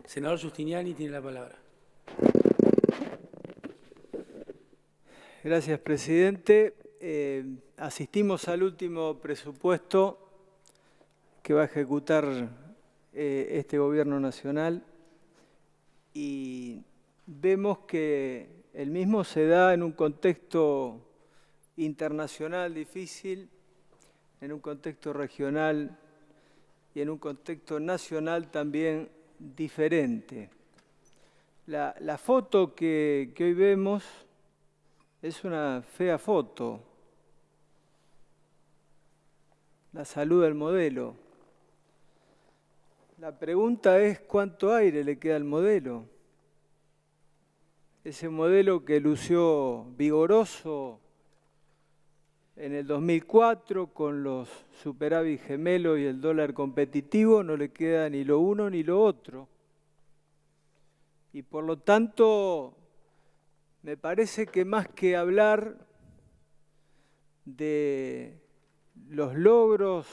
Senador Giustiniani tiene la palabra. Gracias, presidente. Asistimos al último presupuesto que va a ejecutar este gobierno nacional y vemos que el mismo se da en un contexto internacional difícil, en un contexto regional y en un contexto nacional también diferente. La foto que hoy vemos es una fea foto. La salud del modelo. La pregunta es cuánto aire le queda al modelo. Ese modelo que lució vigoroso en el 2004 con los superávit gemelos y el dólar competitivo, no le queda ni lo uno ni lo otro. Y por lo tanto, me parece que más que hablar de los logros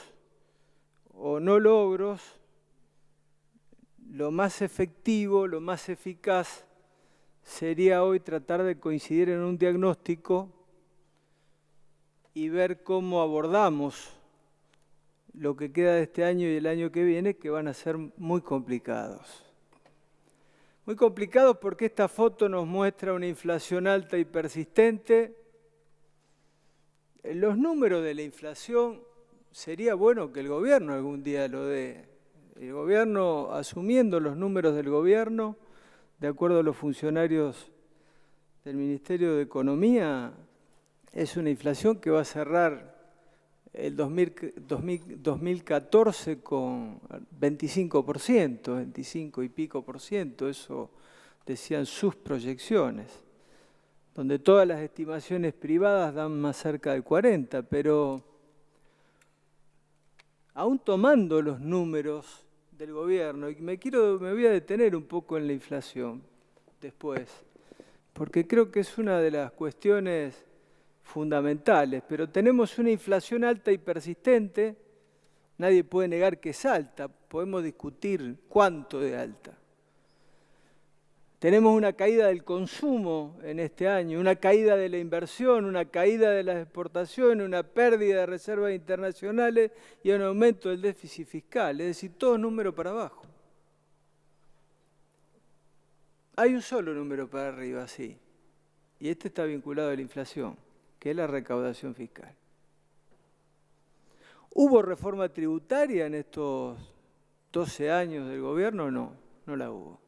o no logros, lo más efectivo, lo más eficaz sería hoy tratar de coincidir en un diagnóstico y ver cómo abordamos lo que queda de este año y el año que viene, que van a ser muy complicados. Muy complicados porque esta foto nos muestra una inflación alta y persistente. Los números de la inflación, sería bueno que el gobierno algún día lo dé. El gobierno, asumiendo los números del gobierno, de acuerdo a los funcionarios del Ministerio de Economía, es una inflación que va a cerrar el 2014 con 25%, 25 y pico por ciento, eso decían sus proyecciones, donde todas las estimaciones privadas dan más cerca del 40%, pero aún tomando los números del gobierno, y me voy a detener un poco en la inflación después, porque creo que es una de las cuestiones fundamentales, pero tenemos una inflación alta y persistente, nadie puede negar que es alta, podemos discutir cuánto de alta. Tenemos una caída del consumo en este año, una caída de la inversión, una caída de las exportaciones, una pérdida de reservas internacionales y un aumento del déficit fiscal, es decir, todo número para abajo. Hay un solo número para arriba, sí, y este está vinculado a la inflación, que es la recaudación fiscal. ¿Hubo reforma tributaria en estos 12 años del gobierno? No, no la hubo.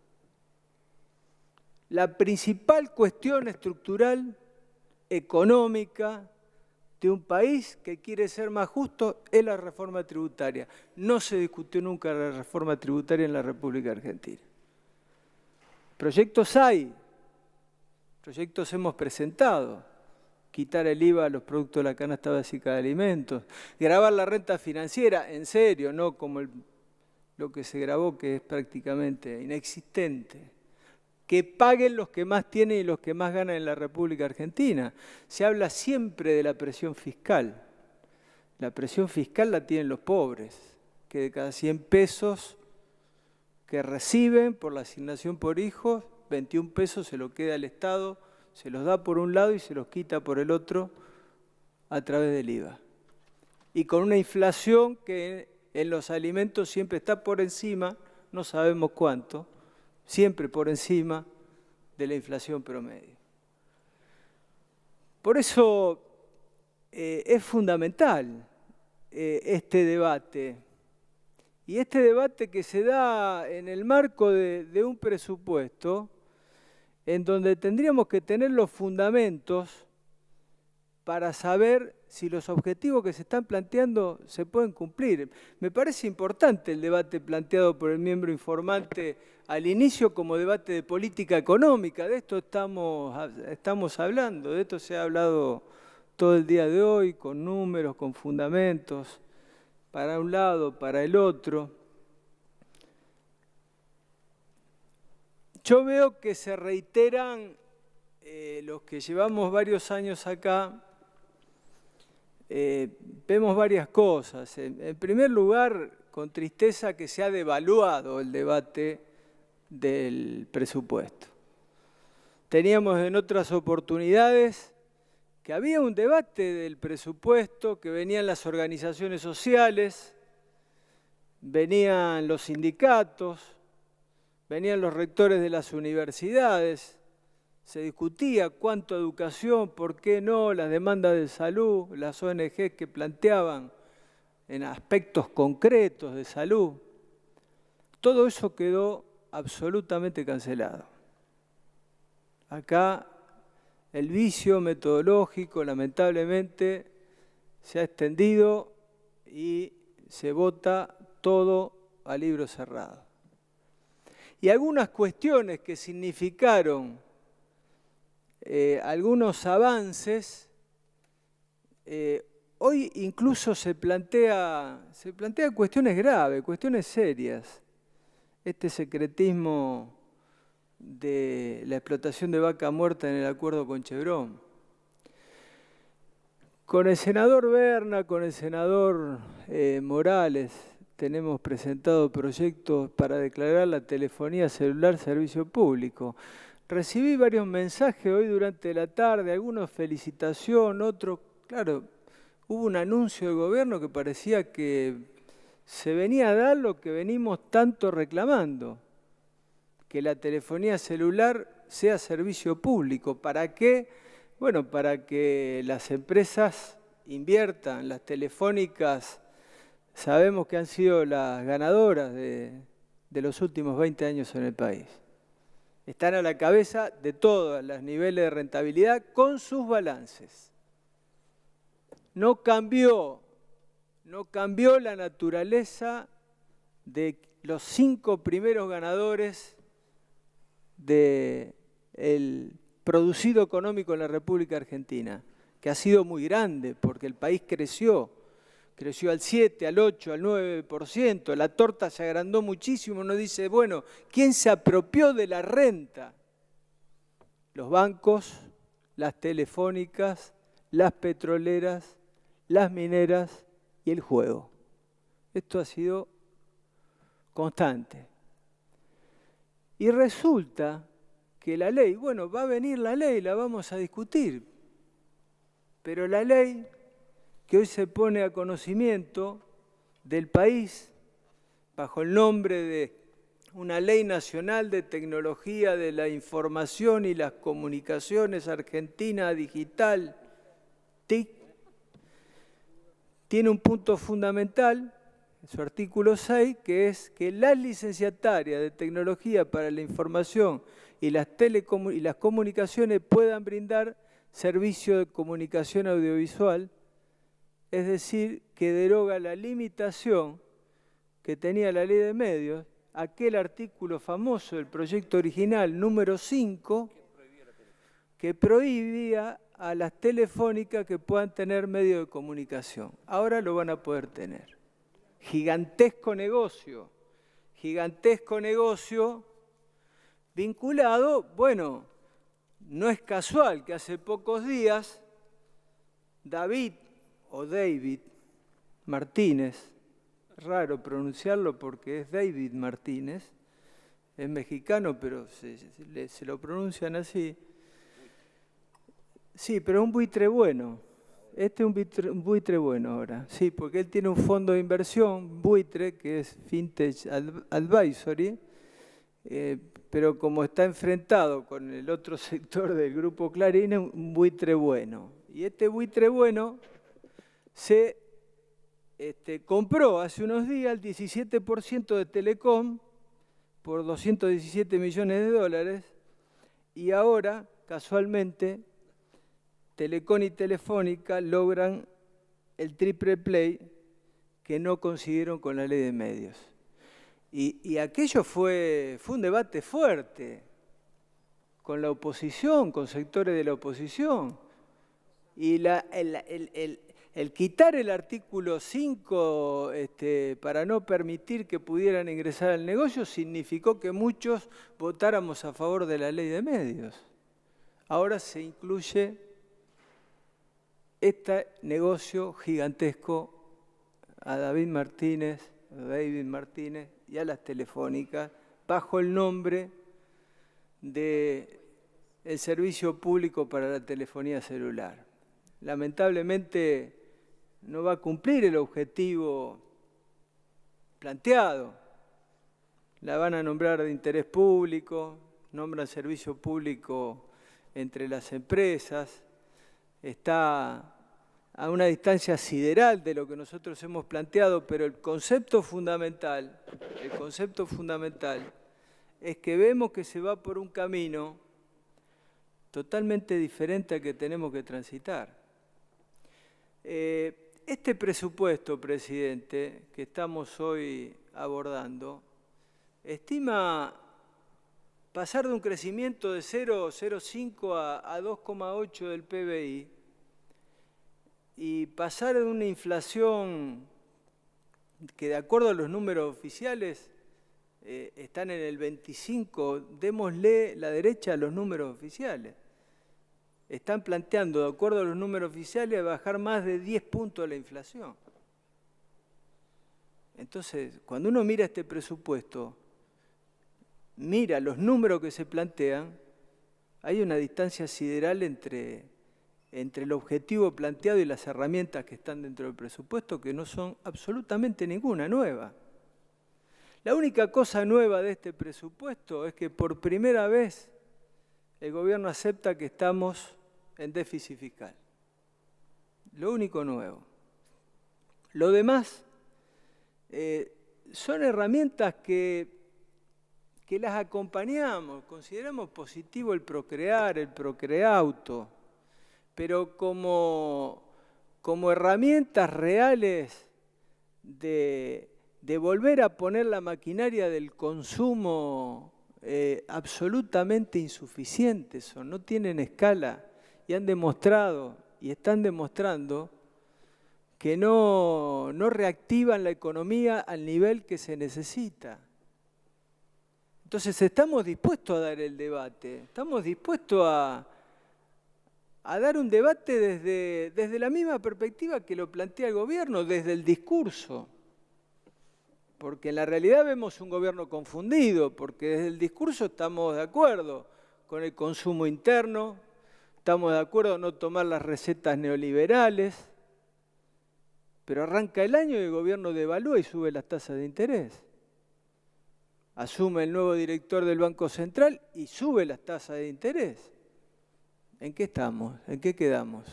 La principal cuestión estructural, económica, de un país que quiere ser más justo es la reforma tributaria. No se discutió nunca la reforma tributaria en la República Argentina. Proyectos hay, proyectos hemos presentado. Quitar el IVA a los productos de la canasta básica de alimentos, gravar la renta financiera, en serio, no como lo que se grabó, que es prácticamente inexistente. Que paguen los que más tienen y los que más ganan en la República Argentina. Se habla siempre de la presión fiscal. La presión fiscal la tienen los pobres, que de cada 100 pesos que reciben por la asignación por hijos, 21 pesos se lo queda el Estado, se los da por un lado y se los quita por el otro a través del IVA. Y con una inflación que en los alimentos siempre está por encima, no sabemos cuánto, siempre por encima de la inflación promedio. Por eso es fundamental este debate. Y este debate que se da en el marco de un presupuesto en donde tendríamos que tener los fundamentos para saber si los objetivos que se están planteando se pueden cumplir. Me parece importante el debate planteado por el miembro informante al inicio como debate de política económica. De esto estamos hablando, de esto se ha hablado todo el día de hoy, con números, con fundamentos, para un lado, para el otro. Yo veo que se reiteran los que llevamos varios años acá, vemos varias cosas. En primer lugar, con tristeza que se ha devaluado el debate del presupuesto. Teníamos en otras oportunidades que había un debate del presupuesto, que venían las organizaciones sociales, venían los sindicatos, venían los rectores de las universidades, se discutía cuánto educación, por qué no, las demandas de salud, las ONG que planteaban en aspectos concretos de salud. Todo eso quedó absolutamente cancelado. Acá el vicio metodológico, lamentablemente, se ha extendido y se vota todo a libro cerrado. Y algunas cuestiones que significaron algunos avances, hoy incluso se plantean cuestiones graves, cuestiones serias. Este secretismo de la explotación de vaca muerta en el acuerdo con Chevron. Con el senador Berna, con el senador Morales, tenemos presentado proyectos para declarar la telefonía celular servicio público. Recibí varios mensajes hoy durante la tarde, algunos felicitación, otros, claro, hubo un anuncio del gobierno que parecía que se venía a dar lo que venimos tanto reclamando, que la telefonía celular sea servicio público. ¿Para qué? Bueno, para que las empresas inviertan. Las telefónicas sabemos que han sido las ganadoras de los últimos 20 años en el país. Están a la cabeza de todos los niveles de rentabilidad con sus balances. No cambió la naturaleza de los 5 primeros ganadores del producido económico en la República Argentina, que ha sido muy grande porque el país creció al 7, al 8, al 9%, la torta se agrandó muchísimo. Uno dice, bueno, ¿quién se apropió de la renta? Los bancos, las telefónicas, las petroleras, las mineras y el juego. Esto ha sido constante. Y resulta que la ley, bueno, va a venir la ley, la vamos a discutir, pero la ley que hoy se pone a conocimiento del país bajo el nombre de una Ley Nacional de Tecnología de la Información y las Comunicaciones Argentina Digital, TIC, tiene un punto fundamental, en su artículo 6, que es que las licenciatarias de Tecnología para la Información y las comunicaciones puedan brindar servicio de comunicación audiovisual, es decir, que deroga la limitación que tenía la Ley de Medios, aquel artículo famoso del proyecto original número 5, que prohibía a las telefónicas que puedan tener medio de comunicación. Ahora lo van a poder tener. Gigantesco negocio vinculado, bueno, no es casual que hace pocos días David Martínez, raro pronunciarlo porque es David Martínez, es mexicano pero se lo pronuncian así. Sí, pero un buitre bueno. Este es un buitre bueno ahora. Sí, porque él tiene un fondo de inversión, buitre, que es Fintech Advisory, pero como está enfrentado con el otro sector del Grupo Clarín, es un buitre bueno. Y este buitre bueno se compró hace unos días el 17% de Telecom por 217 millones de dólares y ahora, casualmente, Telecom y Telefónica logran el triple play que no consiguieron con la Ley de Medios. Y aquello fue un debate fuerte con la oposición, con sectores de la oposición. Y el quitar el artículo 5 para no permitir que pudieran ingresar al negocio significó que muchos votáramos a favor de la Ley de Medios. Ahora se incluye este negocio gigantesco a David Martínez y a las telefónicas bajo el nombre de el Servicio Público para la Telefonía Celular. Lamentablemente no va a cumplir el objetivo planteado. La van a nombrar de interés público, nombran servicio público entre las empresas, está a una distancia sideral de lo que nosotros hemos planteado, pero el concepto fundamental es que vemos que se va por un camino totalmente diferente al que tenemos que transitar. Este presupuesto, presidente, que estamos hoy abordando, estima pasar de un crecimiento de 0,05 a 2,8 del PBI y pasar de una inflación que, de acuerdo a los números oficiales, están en el 25, démosle la derecha a los números oficiales. Están planteando, de acuerdo a los números oficiales, bajar más de 10 puntos la inflación. Entonces, cuando uno mira este presupuesto, mira los números que se plantean, hay una distancia sideral entre el objetivo planteado y las herramientas que están dentro del presupuesto, que no son absolutamente ninguna nueva. La única cosa nueva de este presupuesto es que por primera vez el gobierno acepta que estamos en déficit fiscal. Lo único nuevo. Lo demás son herramientas que las acompañamos, consideramos positivo el Procrear, el Procreauto, pero como herramientas reales de volver a poner la maquinaria del consumo absolutamente insuficientes, son, no tienen escala y han demostrado y están demostrando que no reactivan la economía al nivel que se necesita. Entonces estamos dispuestos a dar el debate, estamos dispuestos a dar un debate desde la misma perspectiva que lo plantea el gobierno, desde el discurso. Porque en la realidad vemos un gobierno confundido, porque desde el discurso estamos de acuerdo con el consumo interno, estamos de acuerdo en no tomar las recetas neoliberales, pero arranca el año y el gobierno devalúa y sube las tasas de interés. Asume el nuevo director del Banco Central y sube las tasas de interés. ¿En qué estamos? ¿En qué quedamos?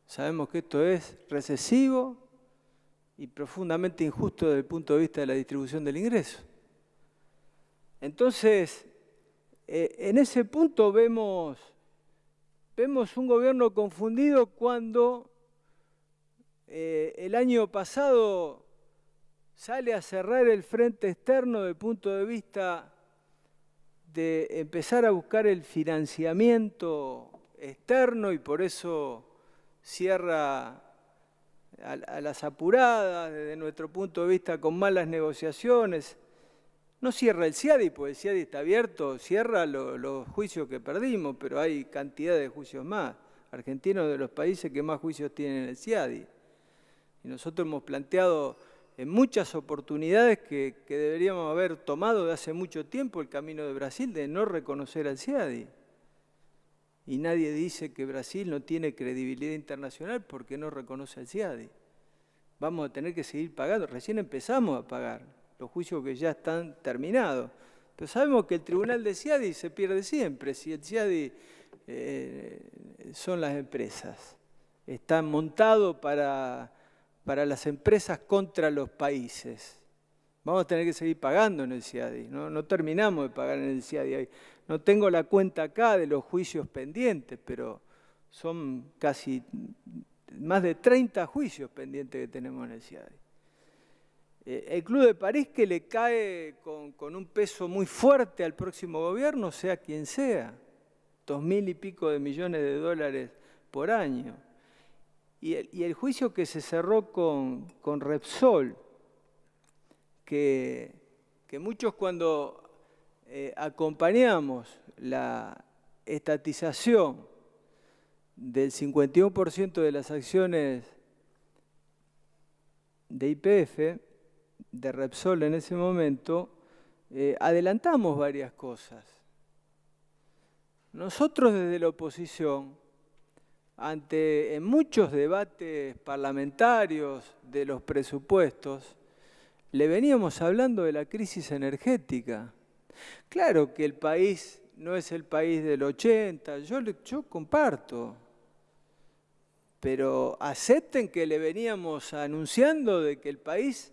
Sabemos que esto es recesivo y profundamente injusto desde el punto de vista de la distribución del ingreso. Entonces, en ese punto vemos un gobierno confundido cuando el año pasado sale a cerrar el frente externo desde el punto de vista de empezar a buscar el financiamiento externo y por eso cierra a las apuradas, desde nuestro punto de vista con malas negociaciones. No cierra el CIADI, porque el CIADI está abierto, cierra los juicios que perdimos, pero hay cantidad de juicios más. Argentina es de los países que más juicios tienen en el CIADI. Y nosotros hemos planteado en muchas oportunidades que deberíamos haber tomado de hace mucho tiempo el camino de Brasil de no reconocer al CIADI. Y nadie dice que Brasil no tiene credibilidad internacional porque no reconoce al CIADI. Vamos a tener que seguir pagando. Recién empezamos a pagar los juicios que ya están terminados. Pero sabemos que el tribunal de CIADI se pierde siempre. Si el CIADI son las empresas. Está montado para las empresas contra los países. Vamos a tener que seguir pagando en el CIADI. No terminamos de pagar en el CIADI. No tengo la cuenta acá de los juicios pendientes, pero son casi más de 30 juicios pendientes que tenemos en el CIADI. El Club de París que le cae con un peso muy fuerte al próximo gobierno, sea quien sea, 2.000 y pico de millones de dólares por año. Y el juicio que se cerró con Repsol, que muchos cuando acompañamos la estatización del 51% de las acciones de YPF, de Repsol en ese momento, adelantamos varias cosas. Nosotros desde la oposición, en muchos debates parlamentarios de los presupuestos, le veníamos hablando de la crisis energética. Claro que el país no es el país del 80, yo comparto, pero acepten que le veníamos anunciando de que el país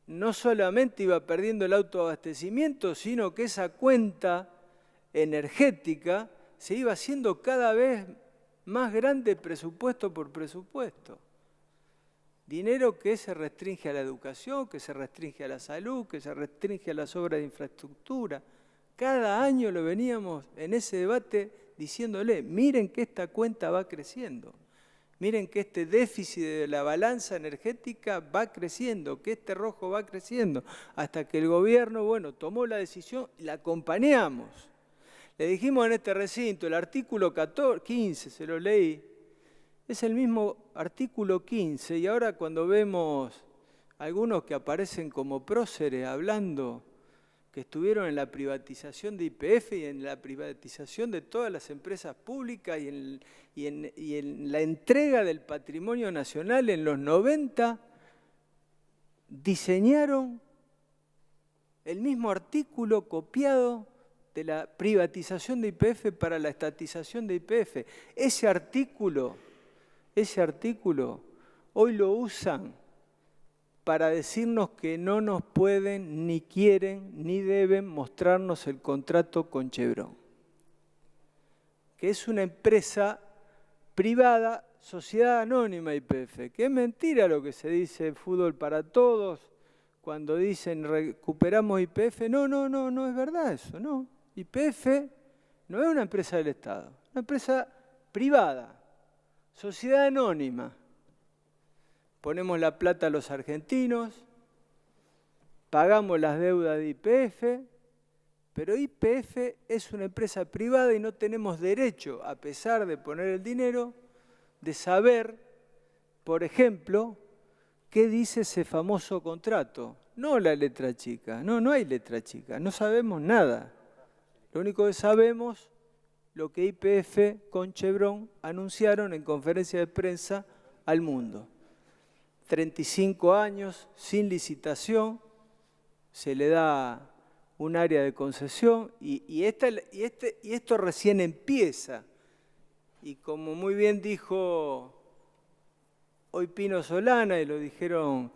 no solamente iba perdiendo el autoabastecimiento, sino que esa cuenta energética se iba haciendo cada vez más grande presupuesto por presupuesto. Dinero que se restringe a la educación, que se restringe a la salud, que se restringe a las obras de infraestructura. Cada año lo veníamos en ese debate diciéndole, miren que esta cuenta va creciendo, miren que este déficit de la balanza energética va creciendo, que este rojo va creciendo, hasta que el gobierno, tomó la decisión y la acompañamos. Le dijimos en este recinto, el artículo 15, se lo leí, es el mismo artículo 15, y ahora cuando vemos algunos que aparecen como próceres hablando que estuvieron en la privatización de YPF y en la privatización de todas las empresas públicas y en la entrega del patrimonio nacional en los 90, diseñaron el mismo artículo copiado de la privatización de YPF para la estatización de YPF. Ese artículo hoy lo usan para decirnos que no nos pueden, ni quieren, ni deben mostrarnos el contrato con Chevron, que es una empresa privada, sociedad anónima YPF, que es mentira lo que se dice en Fútbol para Todos, cuando dicen recuperamos YPF. No es verdad eso, no. YPF no es una empresa del Estado, es una empresa privada, sociedad anónima. Ponemos la plata a los argentinos, pagamos las deudas de YPF, pero YPF es una empresa privada y no tenemos derecho, a pesar de poner el dinero, de saber, por ejemplo, qué dice ese famoso contrato. No la letra chica, no hay letra chica, no sabemos nada. Lo único que sabemos, lo que YPF con Chevron anunciaron en conferencia de prensa al mundo. 35 años sin licitación, se le da un área de concesión y esto recién empieza. Y como muy bien dijo hoy Pino Solana, y lo dijeron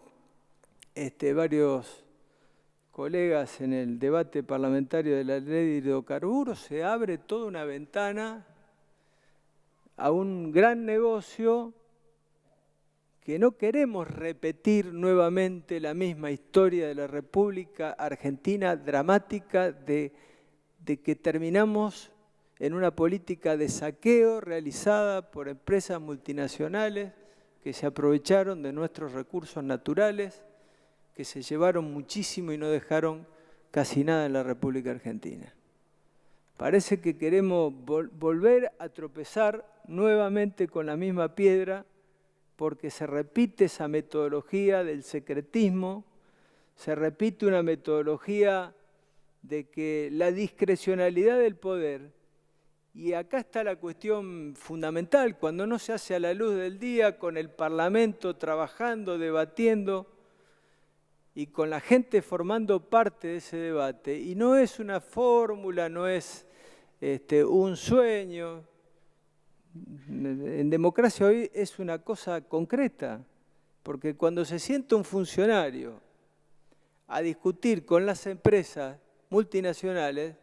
varios colegas en el debate parlamentario de la ley de hidrocarburos, se abre toda una ventana a un gran negocio que no queremos repetir nuevamente la misma historia de la República Argentina dramática de que terminamos en una política de saqueo realizada por empresas multinacionales que se aprovecharon de nuestros recursos naturales, que se llevaron muchísimo y no dejaron casi nada en la República Argentina. Parece que queremos volver a tropezar nuevamente con la misma piedra, porque se repite esa metodología del secretismo, se repite una metodología de que la discrecionalidad del poder, y acá está la cuestión fundamental, cuando no se hace a la luz del día, con el Parlamento trabajando, debatiendo, y con la gente formando parte de ese debate, y no es una fórmula, no es un sueño. En democracia hoy es una cosa concreta, porque cuando se sienta un funcionario a discutir con las empresas multinacionales,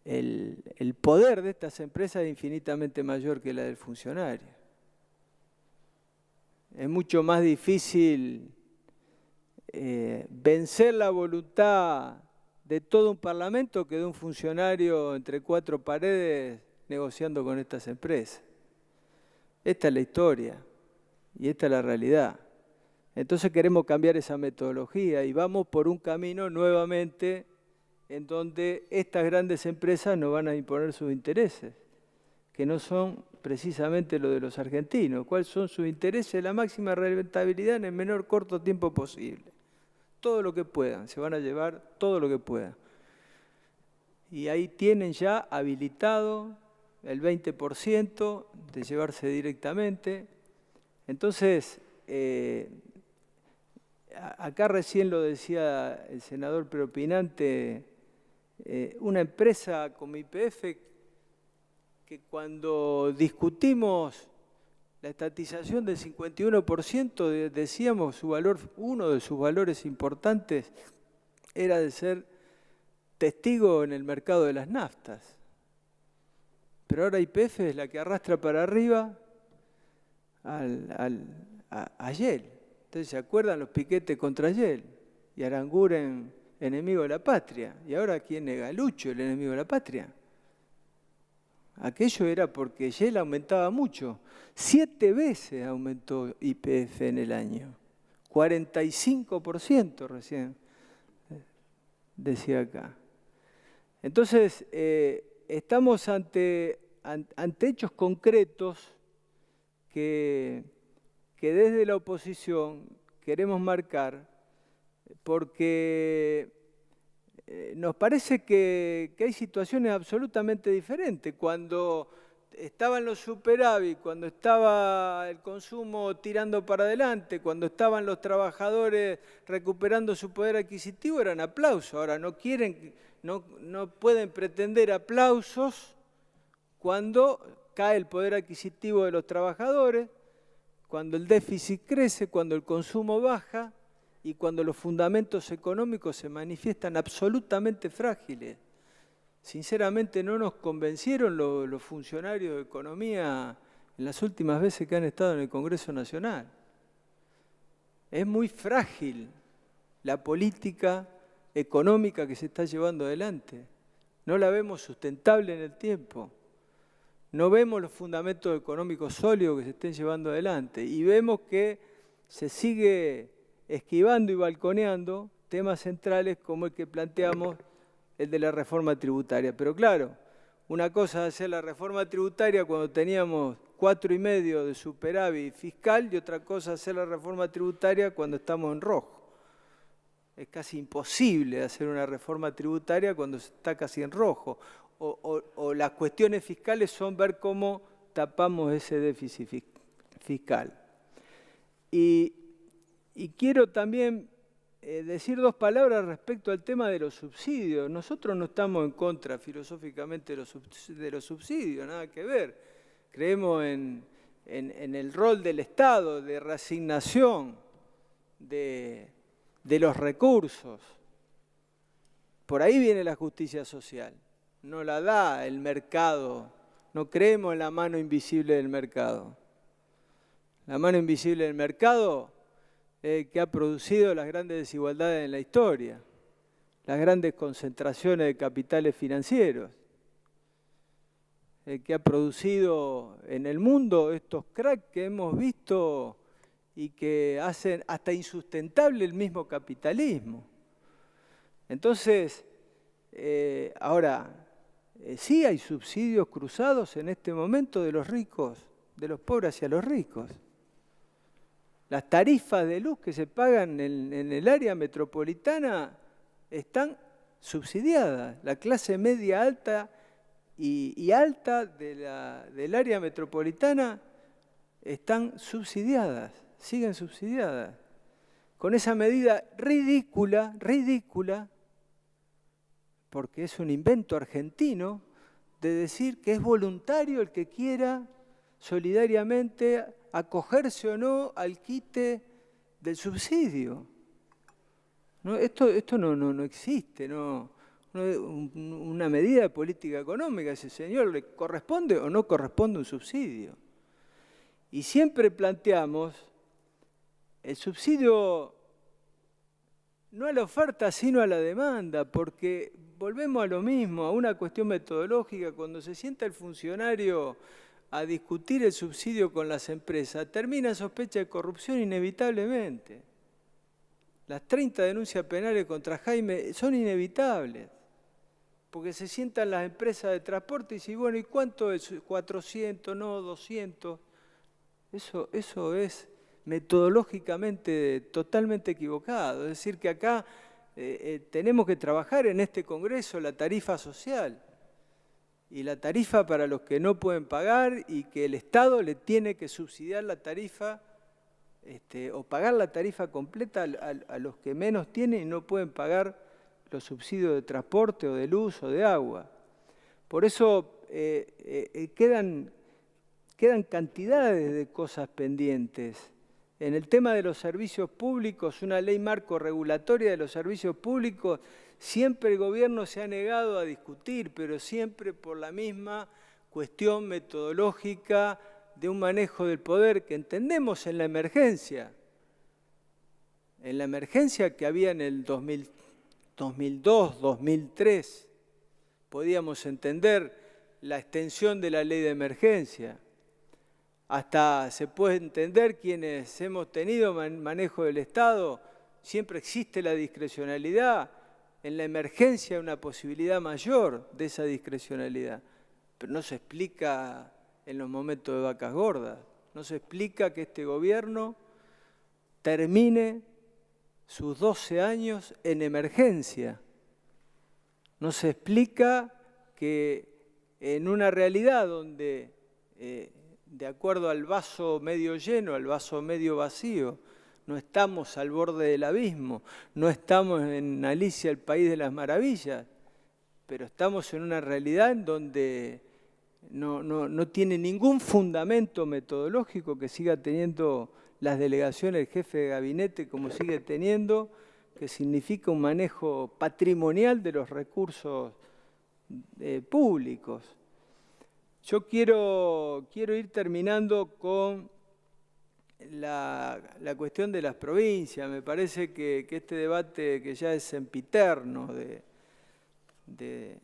el poder de estas empresas es infinitamente mayor que la del funcionario. Es mucho más difícil vencer la voluntad de todo un parlamento que de un funcionario entre cuatro paredes negociando con estas empresas. Esta es la historia y esta es la realidad. Entonces queremos cambiar esa metodología y vamos por un camino nuevamente en donde estas grandes empresas nos van a imponer sus intereses, que no son precisamente los de los argentinos. ¿Cuáles son sus intereses? La máxima rentabilidad en el menor corto tiempo posible. todo lo que puedan, se van a llevar todo lo que puedan. Y ahí tienen ya habilitado el 20% de llevarse directamente. Entonces, acá recién lo decía el senador preopinante, una empresa como YPF, que cuando discutimos la estatización del 51%, decíamos su valor, uno de sus valores importantes era de ser testigo en el mercado de las naftas. Pero ahora YPF es la que arrastra para arriba a Shell. Entonces, ¿se acuerdan los piquetes contra Shell? Y Aranguren, enemigo de la patria. ¿Y ahora quién es Galucho, el enemigo de la patria? Aquello era porque Shell aumentaba mucho. 7 veces aumentó YPF en el año. 45% recién, decía acá. Entonces, estamos ante hechos concretos que desde la oposición queremos marcar, porque nos parece que hay situaciones absolutamente diferentes. Cuando estaban los superávit, cuando estaba el consumo tirando para adelante, cuando estaban los trabajadores recuperando su poder adquisitivo, eran aplausos. Ahora no pueden pretender aplausos cuando cae el poder adquisitivo de los trabajadores, cuando el déficit crece, cuando el consumo baja y cuando los fundamentos económicos se manifiestan absolutamente frágiles. Sinceramente no nos convencieron los funcionarios de economía en las últimas veces que han estado en el Congreso Nacional. Es muy frágil la política económica que se está llevando adelante. No la vemos sustentable en el tiempo. No vemos los fundamentos económicos sólidos que se estén llevando adelante y vemos que se sigue esquivando y balconeando temas centrales como el que planteamos, el de la reforma tributaria. Pero claro, una cosa es hacer la reforma tributaria cuando teníamos 4,5 de superávit fiscal y otra cosa es hacer la reforma tributaria cuando estamos en rojo. Es casi imposible hacer una reforma tributaria cuando se está casi en rojo. O las cuestiones fiscales son ver cómo tapamos ese déficit fiscal. Y quiero también decir 2 palabras respecto al tema de los subsidios. Nosotros no estamos en contra filosóficamente de los subsidios, nada que ver. Creemos en el rol del Estado de reasignación de los recursos. Por ahí viene la justicia social. No la da el mercado. No creemos en la mano invisible del mercado. La mano invisible del mercado que ha producido las grandes desigualdades en la historia, las grandes concentraciones de capitales financieros, que ha producido en el mundo estos cracks que hemos visto y que hacen hasta insustentable el mismo capitalismo. Entonces, ahora, sí hay subsidios cruzados en este momento de los ricos, de los pobres hacia los ricos. Las tarifas de luz que se pagan en el área metropolitana están subsidiadas. La clase media alta y alta del área metropolitana están subsidiadas, siguen subsidiadas. Con esa medida ridícula, porque es un invento argentino, de decir que es voluntario el que quiera solidariamente acogerse o no al quite del subsidio. No, esto no existe, no es una medida de política económica. Ese señor le corresponde o no corresponde un subsidio. Y siempre planteamos el subsidio no a la oferta, sino a la demanda, porque volvemos a lo mismo, a una cuestión metodológica. Cuando se sienta el funcionario a discutir el subsidio con las empresas, termina sospecha de corrupción inevitablemente. Las 30 denuncias penales contra Jaime son inevitables, porque se sientan las empresas de transporte y dicen, bueno, ¿y cuánto es? 400, no, 200. Eso es metodológicamente totalmente equivocado. Es decir, que acá tenemos que trabajar en este Congreso la tarifa social y la tarifa para los que no pueden pagar y que el Estado le tiene que subsidiar la tarifa o pagar la tarifa completa a los que menos tienen y no pueden pagar los subsidios de transporte o de luz o de agua. Por eso quedan cantidades de cosas pendientes. En el tema de los servicios públicos, una ley marco regulatoria de los servicios públicos, siempre el gobierno se ha negado a discutir, pero siempre por la misma cuestión metodológica de un manejo del poder que entendemos en la emergencia que había en el 2002, 2003, podíamos entender la extensión de la ley de emergencia. Hasta se puede entender quienes hemos tenido manejo del Estado, siempre existe la discrecionalidad. En la emergencia hay una posibilidad mayor de esa discrecionalidad, pero no se explica en los momentos de vacas gordas. No se explica que este gobierno termine sus 12 años en emergencia. No se explica que en una realidad donde, de acuerdo al vaso medio lleno, al vaso medio vacío, no estamos al borde del abismo, no estamos en Alicia, el País de las Maravillas, pero estamos en una realidad en donde no tiene ningún fundamento metodológico que siga teniendo las delegaciones del jefe de gabinete como sigue teniendo, que significa un manejo patrimonial de los recursos públicos. Yo quiero ir terminando con la cuestión de las provincias. Me parece que este debate que ya es sempiterno de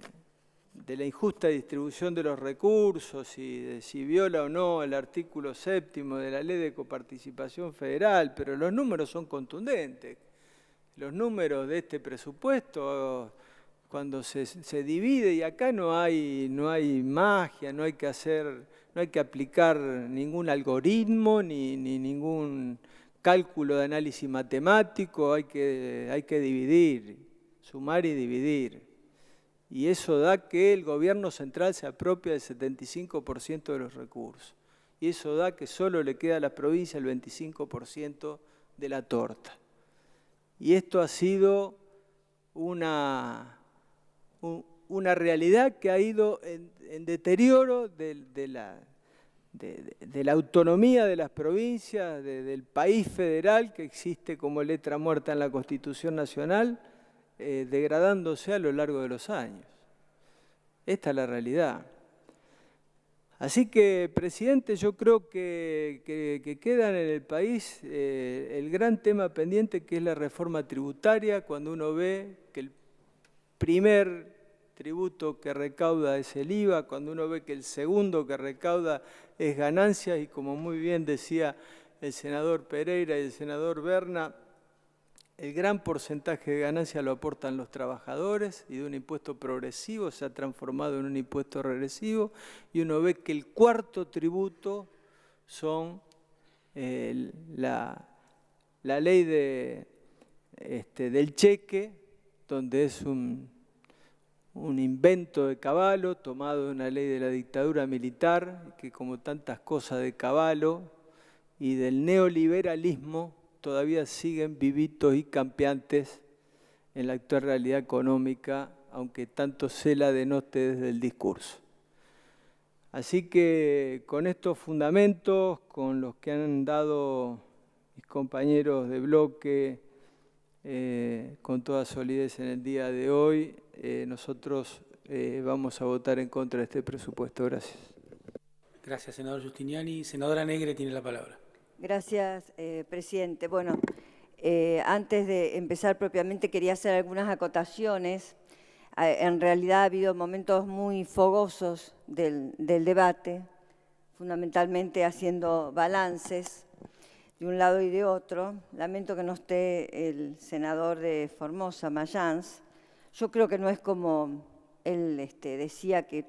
la injusta distribución de los recursos y de si viola o no el artículo 7º de la Ley de Coparticipación Federal, pero los números son contundentes. Los números de este presupuesto, cuando se divide, y acá no hay magia, no hay que aplicar ningún algoritmo ni ningún cálculo de análisis matemático, hay que dividir, sumar y dividir. Y eso da que el gobierno central se apropia del 75% de los recursos. Y eso da que solo le queda a la provincia el 25% de la torta. Y esto ha sido una realidad que ha ido en deterioro de la autonomía de las provincias, del país federal que existe como letra muerta en la Constitución Nacional, degradándose a lo largo de los años. Esta es la realidad. Así que, presidente, yo creo que queda en el país el gran tema pendiente que es la reforma tributaria, cuando uno ve que el primer tributo que recauda es el IVA, cuando uno ve que el segundo que recauda es ganancias y como muy bien decía el senador Pereira y el senador Berna, el gran porcentaje de ganancias lo aportan los trabajadores y de un impuesto progresivo se ha transformado en un impuesto regresivo y uno ve que el cuarto tributo son la ley del cheque, donde es un invento de Cavallo tomado de una ley de la dictadura militar que como tantas cosas de Cavallo y del neoliberalismo todavía siguen vivitos y campeantes en la actual realidad económica, aunque tanto se la denote desde el discurso. Así que con estos fundamentos, con los que han dado mis compañeros de bloque, con toda solidez en el día de hoy, nosotros vamos a votar en contra de este presupuesto. Gracias. Gracias, senador Giustiniani. Senadora Negre tiene la palabra. Gracias, presidente. Bueno, antes de empezar propiamente quería hacer algunas acotaciones. En realidad ha habido momentos muy fogosos del debate, fundamentalmente haciendo balances de un lado y de otro. Lamento que no esté el senador de Formosa, Mayans. Yo creo que no es como él decía que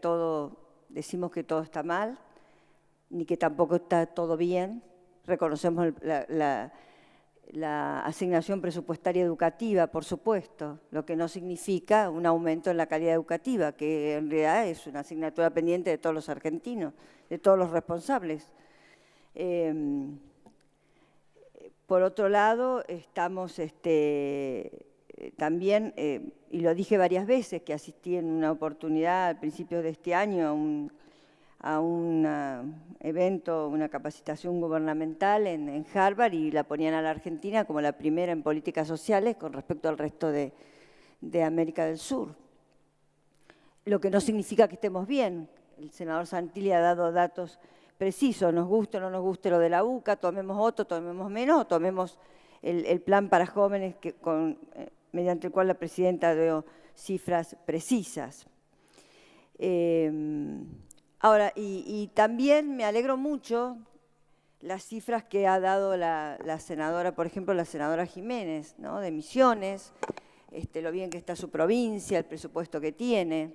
decimos que todo está mal, ni que tampoco está todo bien. reconocemos la asignación presupuestaria educativa, por supuesto, lo que no significa un aumento en la calidad educativa, que en realidad es una asignatura pendiente de todos los argentinos, de todos los responsables. Por otro lun estamos también, y lo dije varias veces, que asistí en una oportunidad al principio de este año a un evento, una capacitación gubernamental en Harvard, y la ponían a la Argentina como la primera en políticas sociales con respecto al resto de América del Sur. Lo que no significa que estemos bien. El senador Santilli ha dado datos precisos, nos guste o no nos guste lo de la UCA, tomemos otro, tomemos menos, o tomemos el plan para jóvenes mediante el cual la presidenta dio cifras precisas. Ahora, y también me alegro mucho las cifras que ha dado la senadora, por ejemplo, la senadora Jiménez, ¿no?, de Misiones, lo bien que está su provincia, el presupuesto que tiene.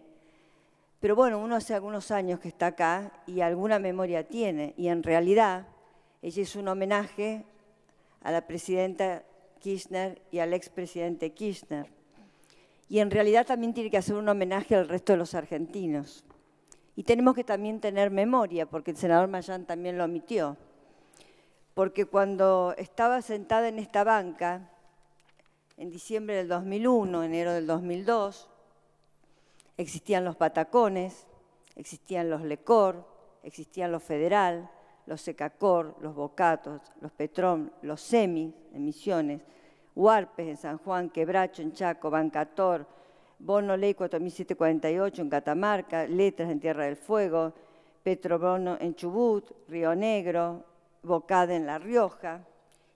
Pero bueno, uno hace algunos años que está acá y alguna memoria tiene, y en realidad ella es un homenaje a la presidenta Kirchner y al expresidente Kirchner. Y en realidad también tiene que hacer un homenaje al resto de los argentinos. Y tenemos que también tener memoria, porque el senador Mayán también lo omitió. Porque cuando estaba sentada en esta banca, en diciembre del 2001, enero del 2002, existían los patacones, existían los LECOR, existían los Federal, los SECACOR, los Bocatos, los Petrom, los SEMI en Misiones, Huarpes en San Juan, Quebracho en Chaco, Bancator, Bono Ley 4748 en Catamarca, Letras en Tierra del Fuego, Petrobono en Chubut, Río Negro, Bocada en La Rioja.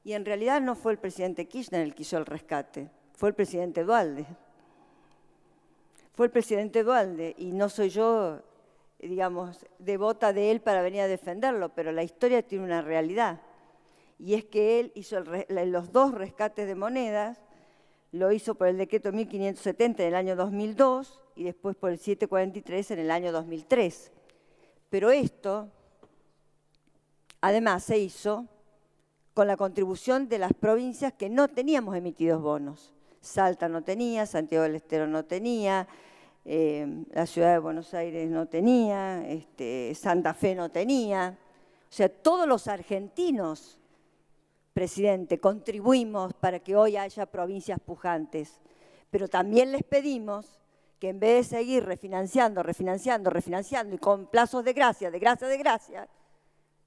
Y en realidad no fue el presidente Kirchner el que hizo el rescate, fue el presidente Duhalde. Fue el presidente Duhalde, y no soy yo, digamos, devota de él para venir a defenderlo, pero la historia tiene una realidad. Y es que él hizo los dos rescates de monedas, lo hizo por el decreto 1570 en el año 2002 y después por el 743 en el año 2003. Pero esto, además, se hizo con la contribución de las provincias que no teníamos emitidos bonos. Salta no tenía, Santiago del Estero no tenía, la ciudad de Buenos Aires no tenía, Santa Fe no tenía. O sea, todos los argentinos, presidente, contribuimos para que hoy haya provincias pujantes, pero también les pedimos que en vez de seguir refinanciando y con plazos de gracia,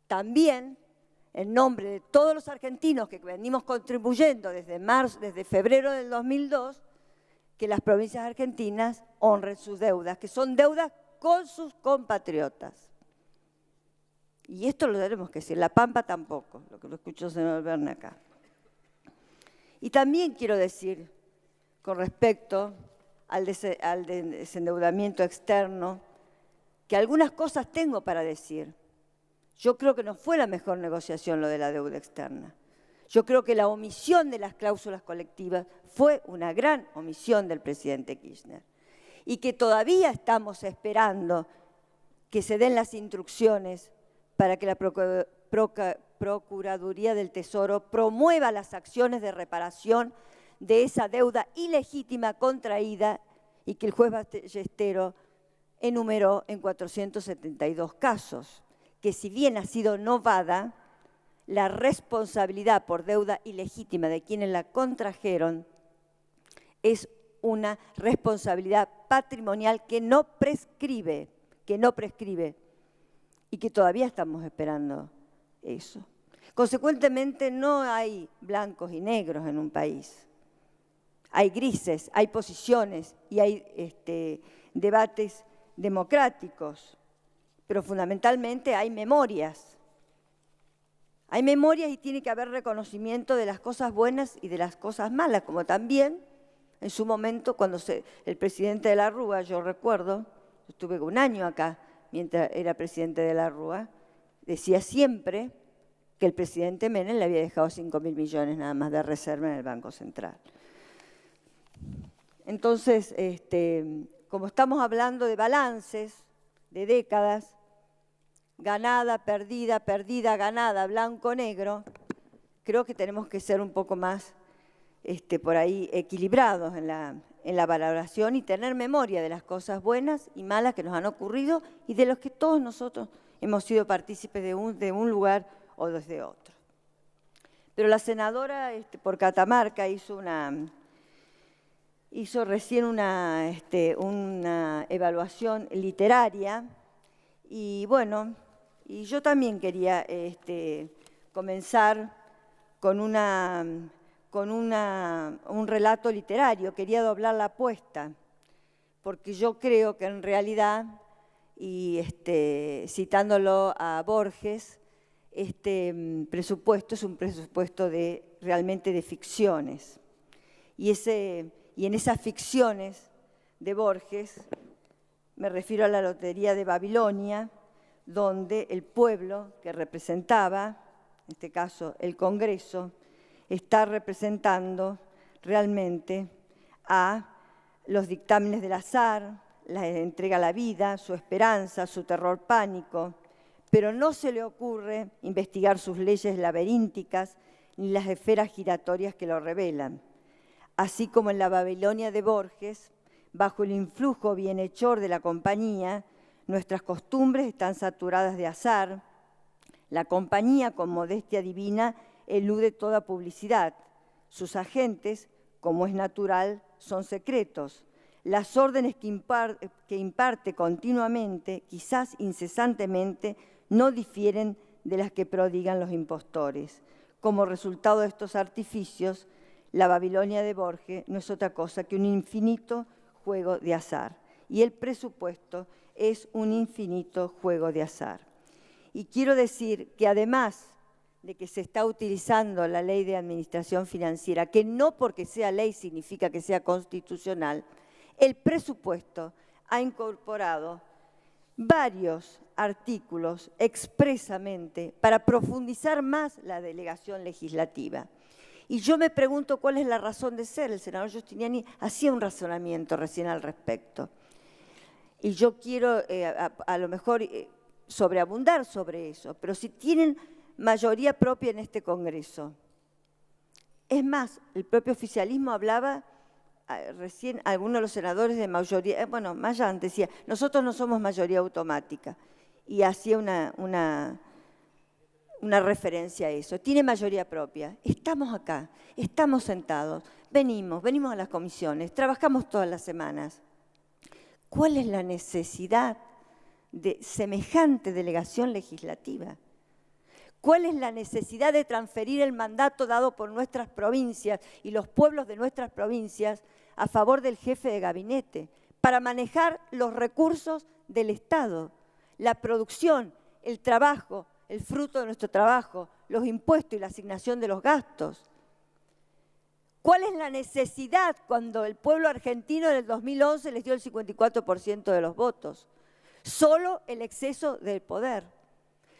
también en nombre de todos los argentinos que venimos contribuyendo desde febrero del 2002, que las provincias argentinas honren sus deudas, que son deudas con sus compatriotas. Y esto lo tenemos que decir, La Pampa tampoco, lo que lo escuchó el señor Verne acá. Y también quiero decir, con respecto al desendeudamiento externo, que algunas cosas tengo para decir. Yo creo que no fue la mejor negociación lo de la deuda externa. Yo creo que la omisión de las cláusulas colectivas fue una gran omisión del presidente Kirchner. Y que todavía estamos esperando que se den las instrucciones para que la Procuraduría del Tesoro promueva las acciones de reparación de esa deuda ilegítima contraída y que el juez Ballestero enumeró en 472 casos, que si bien ha sido novada, la responsabilidad por deuda ilegítima de quienes la contrajeron es una responsabilidad patrimonial que no prescribe, y que todavía estamos esperando eso. Consecuentemente, no hay blancos y negros en un país. Hay grises, hay posiciones y hay debates democráticos, pero fundamentalmente hay memorias. Hay memorias y tiene que haber reconocimiento de las cosas buenas y de las cosas malas, como también en su momento cuando el presidente de la Rúa, yo recuerdo, estuve un año acá mientras era presidente de la Rúa, decía siempre que el presidente Menem le había dejado 5.000 millones nada más de reserva en el Banco Central. Entonces, como estamos hablando de balances, de décadas, ganada, perdida, perdida, ganada, blanco, negro, creo que tenemos que ser un poco más por ahí equilibrados en la valoración y tener memoria de las cosas buenas y malas que nos han ocurrido y de los que todos nosotros hemos sido partícipes de un lugar o desde otro. Pero la senadora por Catamarca hizo recién una evaluación literaria y bueno, y yo también quería comenzar con un relato literario, quería doblar la apuesta, porque yo creo que en realidad, y citándolo a Borges, este presupuesto es un presupuesto realmente de ficciones. Y en esas ficciones de Borges, me refiero a la Lotería de Babilonia, donde el pueblo que representaba, en este caso el Congreso, está representando realmente a los dictámenes del azar, la entrega a la vida, su esperanza, su terror pánico, pero no se le ocurre investigar sus leyes laberínticas ni las esferas giratorias que lo revelan. Así como en la Babilonia de Borges, bajo el influjo bienhechor de la compañía, nuestras costumbres están saturadas de azar. La compañía, con modestia divina, elude toda publicidad. Sus agentes, como es natural, son secretos. Las órdenes que imparte continuamente, quizás incesantemente, no difieren de las que prodigan los impostores. Como resultado de estos artificios, la Babilonia de Borges no es otra cosa que un infinito juego de azar. Y el presupuesto es un infinito juego de azar. Y quiero decir que además de que se está utilizando la ley de administración financiera, que no porque sea ley significa que sea constitucional, el presupuesto ha incorporado varios artículos expresamente para profundizar más la delegación legislativa. Y yo me pregunto cuál es la razón de ser. El senador Giustiniani hacía un razonamiento recién al respecto. Y yo quiero a lo mejor sobreabundar sobre eso, pero si tienen mayoría propia en este Congreso. Es más, el propio oficialismo hablaba, recién algunos de los senadores de mayoría, bueno, Mayán decía, nosotros no somos mayoría automática, y hacía una referencia a eso. Tiene mayoría propia. Estamos acá, estamos sentados, venimos a las comisiones, trabajamos todas las semanas. ¿Cuál es la necesidad de semejante delegación legislativa? ¿Cuál es la necesidad de transferir el mandato dado por nuestras provincias y los pueblos de nuestras provincias a favor del jefe de gabinete para manejar los recursos del Estado, la producción, el trabajo, el fruto de nuestro trabajo, los impuestos y la asignación de los gastos? ¿Cuál es la necesidad cuando el pueblo argentino en el 2011 les dio el 54% de los votos? Solo el exceso del poder,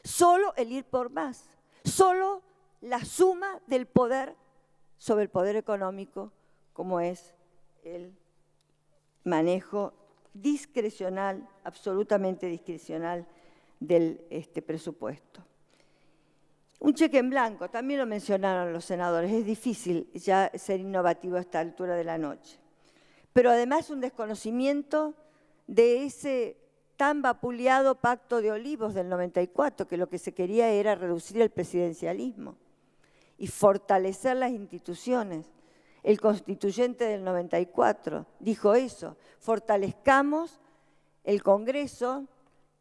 solo el ir por más, solo la suma del poder sobre el poder económico, como es el manejo discrecional, absolutamente discrecional del presupuesto. Un cheque en blanco, también lo mencionaron los senadores, es difícil ya ser innovativo a esta altura de la noche. Pero además un desconocimiento de ese tan vapuleado Pacto de Olivos del 94, que lo que se quería era reducir el presidencialismo y fortalecer las instituciones. El constituyente del 94 dijo eso, fortalezcamos el Congreso,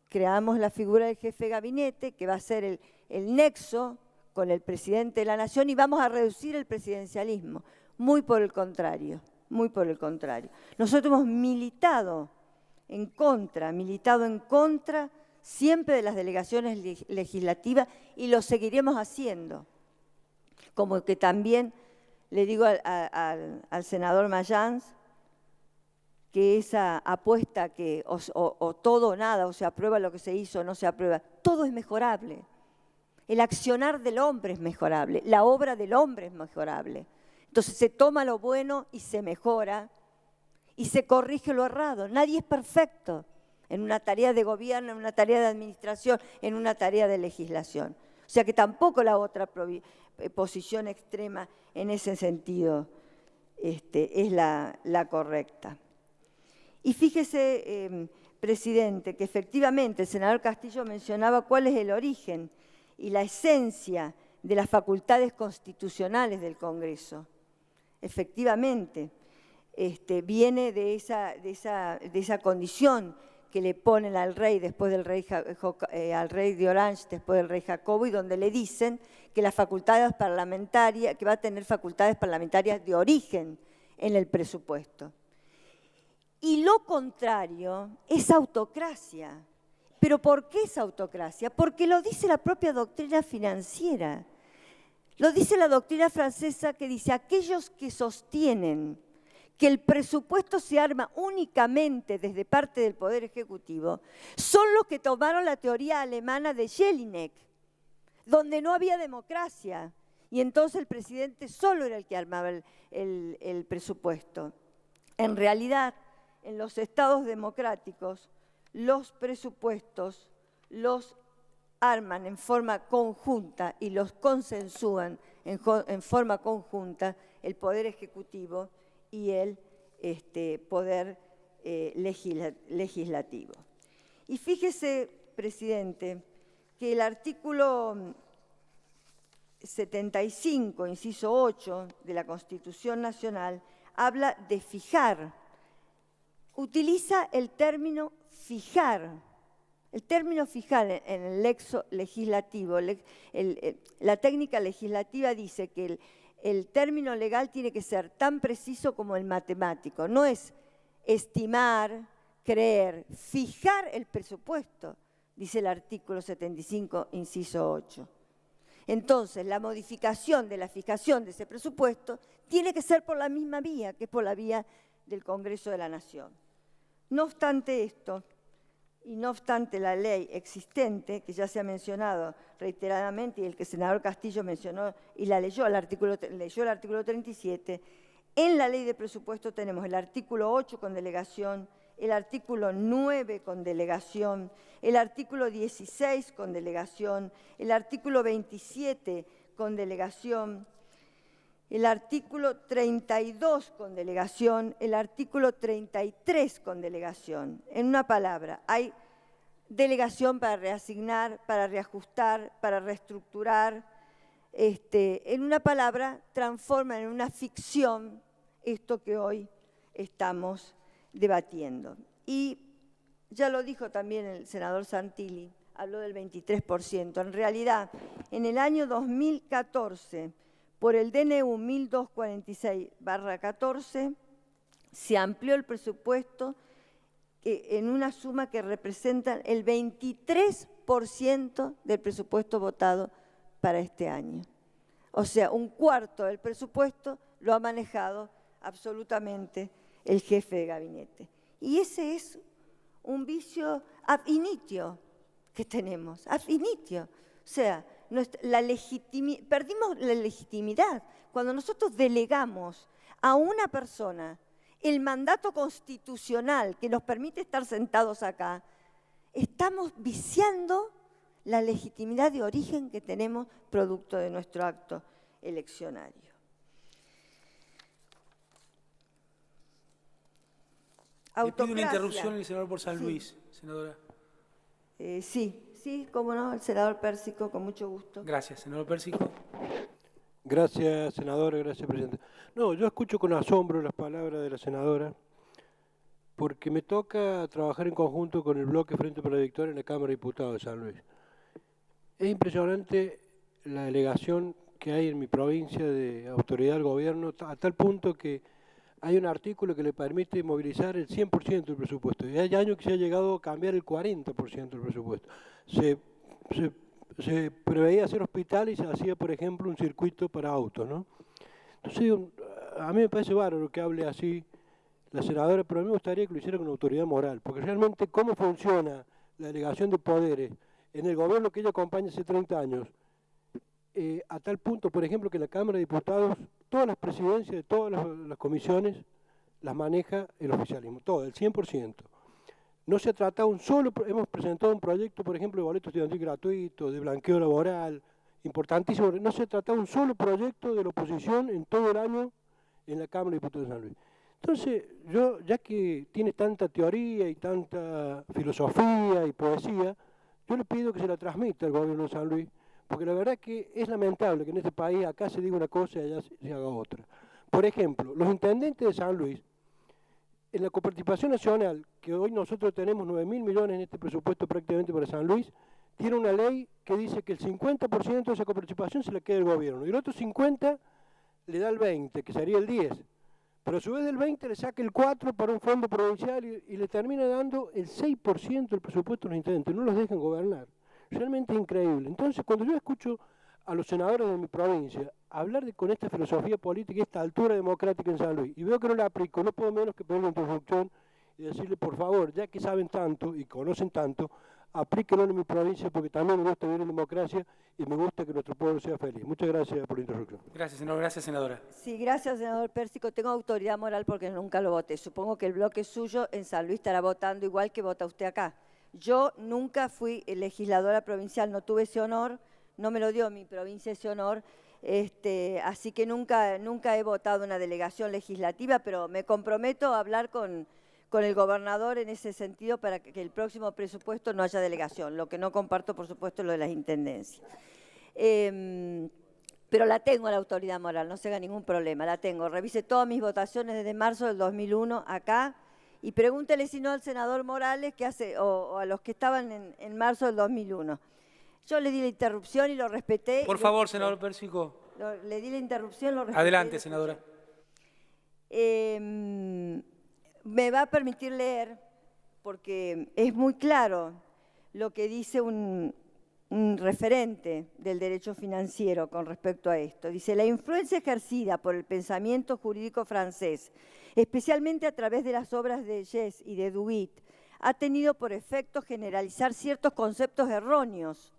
creamos la figura del jefe de gabinete, que va a ser el nexo con el presidente de la Nación, y vamos a reducir el presidencialismo. Muy por el contrario, muy por el contrario. Nosotros hemos militado en contra siempre de las delegaciones legislativas y lo seguiremos haciendo. Como que también le digo al senador Mayans que esa apuesta que o todo o nada, o se aprueba lo que se hizo o no se aprueba, todo es mejorable. El accionar del hombre es mejorable, la obra del hombre es mejorable. Entonces se toma lo bueno y se mejora y se corrige lo errado. Nadie es perfecto. en una tarea de gobierno, en una tarea de administración, en una tarea de legislación. O sea que tampoco la otra posición extrema en ese sentido es la correcta. Y fíjese, presidente, que efectivamente el senador Castillo mencionaba cuál es el origen y la esencia de las facultades constitucionales del Congreso. Efectivamente, viene de esa condición que le ponen al rey después del rey, al rey de Orange, después del rey Jacobo, y donde le dicen que las facultades parlamentarias, que va a tener facultades parlamentarias de origen en el presupuesto. Y lo contrario es autocracia. ¿Pero por qué es autocracia? Porque lo dice la propia doctrina financiera. Lo dice la doctrina francesa que dice, aquellos que sostienen que el presupuesto se arma únicamente desde parte del Poder Ejecutivo, son los que tomaron la teoría alemana de Jelinek, donde no había democracia, y entonces el presidente solo era el que armaba el presupuesto. En realidad, en los estados democráticos, los presupuestos los arman en forma conjunta y los consensúan en forma conjunta el Poder Ejecutivo y el Poder Legislativo. Y fíjese, presidente, que el artículo 75, inciso 8 de la Constitución Nacional, habla de fijar. Utiliza el término fijar. El término fijar en el lexo legislativo, la técnica legislativa dice que el término legal tiene que ser tan preciso como el matemático. No es estimar, creer, fijar el presupuesto, dice el artículo 75, inciso 8. Entonces, la modificación de la fijación de ese presupuesto tiene que ser por la misma vía, que es por la vía del Congreso de la Nación. No obstante esto, y no obstante la ley existente, que ya se ha mencionado reiteradamente y el que el senador Castillo mencionó y la leyó el artículo 37, en la ley de presupuesto tenemos el artículo 8 con delegación, el artículo 9 con delegación, el artículo 16 con delegación, el artículo 27 con delegación, el artículo 32 con delegación, el artículo 33 con delegación. En una palabra, hay delegación para reasignar, para reajustar, para reestructurar. En una palabra, transforma en una ficción esto que hoy estamos debatiendo. Y ya lo dijo también el senador Santilli, habló del 23%. En realidad, en el año 2014, por el DNU 1246/14, se amplió el presupuesto en una suma que representa el 23% del presupuesto votado para este año. O sea, un cuarto del presupuesto lo ha manejado absolutamente el jefe de gabinete. Y ese es un vicio ab initio que tenemos, ab initio. O sea, perdimos la legitimidad. Cuando nosotros delegamos a una persona el mandato constitucional que nos permite estar sentados acá, estamos viciando la legitimidad de origen que tenemos producto de nuestro acto eleccionario. Le pido una interrupción al senador por San Sí. Luis, senadora. Sí, cómo no, el senador Pérsico, con mucho gusto. Gracias, senador Pérsico. Gracias, senadora, gracias, presidente. No, yo escucho con asombro las palabras de la senadora, porque me toca trabajar en conjunto con el bloque Frente para la Victoria en la Cámara de Diputados de San Luis. Es impresionante la delegación que hay en mi provincia de autoridad del gobierno, a tal punto que hay un artículo que le permite movilizar el 100% del presupuesto. Y hay años que se ha llegado a cambiar el 40% del presupuesto. Se preveía hacer hospitales y se hacía, por ejemplo, un circuito para autos, ¿no? Entonces, a mí me parece bárbaro que hable así la senadora, pero a mí me gustaría que lo hiciera con autoridad moral, porque realmente cómo funciona la delegación de poderes en el gobierno que ella acompaña hace 30 años, a tal punto, por ejemplo, que la Cámara de Diputados, todas las presidencias de todas las comisiones las maneja el oficialismo, todo, el 100%. no se ha tratado hemos presentado un proyecto, por ejemplo, de boleto estudiantil gratuito, de blanqueo laboral, importantísimo, no se ha tratado un solo proyecto de la oposición en todo el año en la Cámara de Diputados de San Luis. Entonces, yo, ya que tiene tanta teoría y tanta filosofía y poesía, yo le pido que se la transmita al gobierno de San Luis, porque la verdad que es lamentable que en este país acá se diga una cosa y allá se haga otra. Por ejemplo, los intendentes de San Luis, en la coparticipación nacional, que hoy nosotros tenemos 9.000 millones en este presupuesto prácticamente para San Luis, tiene una ley que dice que el 50% de esa coparticipación se le queda al gobierno, y el otro 50% le da el 20%, que sería el 10%. Pero a su vez del 20 le saca el 4 para un fondo provincial y le termina dando el 6% del presupuesto a los intendentes. No los dejan gobernar. Realmente es increíble. Entonces, cuando yo escucho a los senadores de mi provincia hablar con esta filosofía política y esta altura democrática en San Luis, y veo que no la aplico, no puedo menos que pedirle una introducción y decirle, por favor, ya que saben tanto y conocen tanto, aplíquenlo en mi provincia, porque también me gusta vivir en democracia y me gusta que nuestro pueblo sea feliz. Muchas gracias por la introducción. Gracias, senador. Gracias, senadora. Sí, gracias, senador Pérsico. Tengo autoridad moral porque nunca lo voté. Supongo que el bloque suyo en San Luis estará votando igual que vota usted acá. Yo nunca fui legisladora provincial, no tuve ese honor, no me lo dio mi provincia ese honor, así que nunca he votado una delegación legislativa, pero me comprometo a hablar con el gobernador en ese sentido para que el próximo presupuesto no haya delegación. Lo que no comparto, por supuesto, es lo de las intendencias. Pero la tengo la autoridad moral, no se haga ningún problema, la tengo. Revise todas mis votaciones desde marzo del 2001 acá y pregúntele si no al senador Morales o a los que estaban en marzo del 2001. Yo le di la interrupción y lo respeté. Por favor, senador Pérsico. Le di la interrupción, lo respeté. Adelante, senadora. Me va a permitir leer, porque es muy claro lo que dice un referente del derecho financiero con respecto a esto. Dice, la influencia ejercida por el pensamiento jurídico francés, especialmente a través de las obras de Gess y de Duguit, ha tenido por efecto generalizar ciertos conceptos erróneos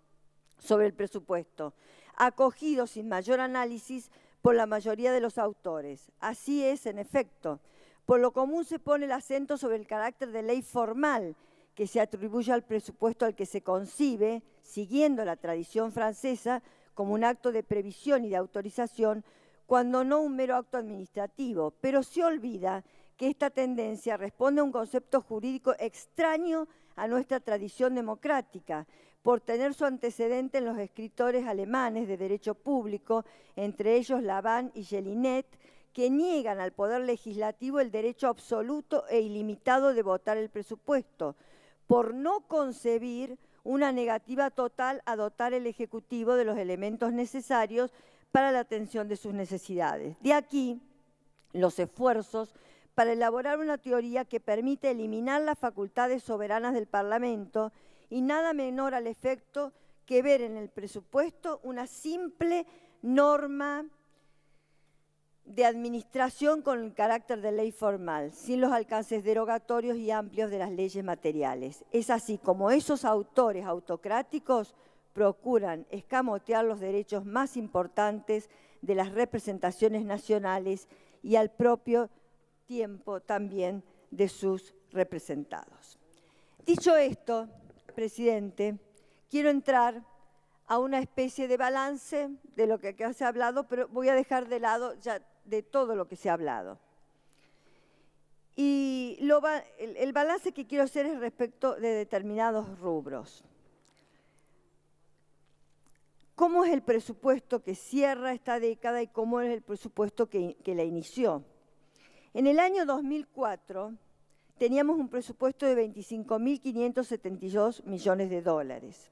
sobre el presupuesto, acogidos sin mayor análisis por la mayoría de los autores. Así es, en efecto. Por lo común se pone el acento sobre el carácter de ley formal que se atribuye al presupuesto al que se concibe, siguiendo la tradición francesa, como un acto de previsión y de autorización, cuando no un mero acto administrativo. Pero se olvida que esta tendencia responde a un concepto jurídico extraño a nuestra tradición democrática, por tener su antecedente en los escritores alemanes de derecho público, entre ellos Laban y Jelinet, que niegan al poder legislativo el derecho absoluto e ilimitado de votar el presupuesto, por no concebir una negativa total a dotar el Ejecutivo de los elementos necesarios para la atención de sus necesidades. De aquí los esfuerzos para elaborar una teoría que permite eliminar las facultades soberanas del Parlamento y nada menor al efecto que ver en el presupuesto una simple norma de administración con el carácter de ley formal, sin los alcances derogatorios y amplios de las leyes materiales. Es así como esos autores autocráticos procuran escamotear los derechos más importantes de las representaciones nacionales y al propio tiempo también de sus representados. Dicho esto, presidente, quiero entrar a una especie de balance de lo que acá se ha hablado, pero voy a dejar de lado ya de todo lo que se ha hablado. Y el balance que quiero hacer es respecto de determinados rubros. ¿Cómo es el presupuesto que cierra esta década y cómo es el presupuesto que la inició? En el año 2004 teníamos un presupuesto de 25.572 millones de dólares.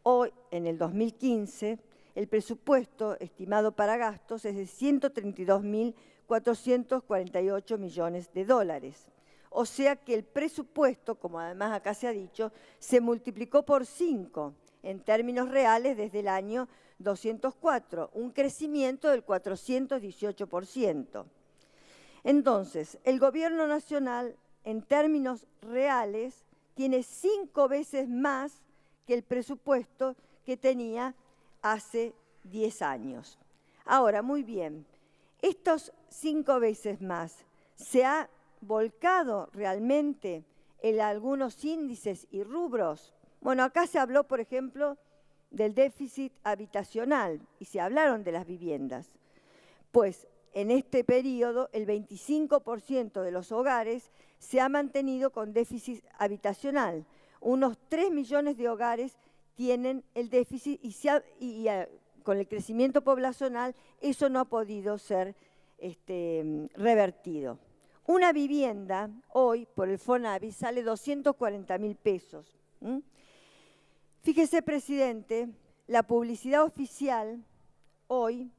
Hoy, en el 2015, el presupuesto estimado para gastos es de 132.448 millones de dólares. O sea que el presupuesto, como además acá se ha dicho, se multiplicó por 5 en términos reales desde el año 204, un crecimiento del 418%. Entonces, el Gobierno Nacional, en términos reales, tiene 5 veces más que el presupuesto que tenía hace 10 años. Ahora, muy bien, estos 5 veces más, ¿se ha volcado realmente algunos índices y rubros. Bueno, acá se habló, por ejemplo, del déficit habitacional y se hablaron de las viviendas. Pues en este periodo el 25% de los hogares se ha mantenido con déficit habitacional. Unos 3 millones de hogares tienen el déficit y con el crecimiento poblacional eso no ha podido ser revertido. Una vivienda hoy por el FONAVI sale 240.000 pesos. Fíjese, presidente, la publicidad oficial hoy,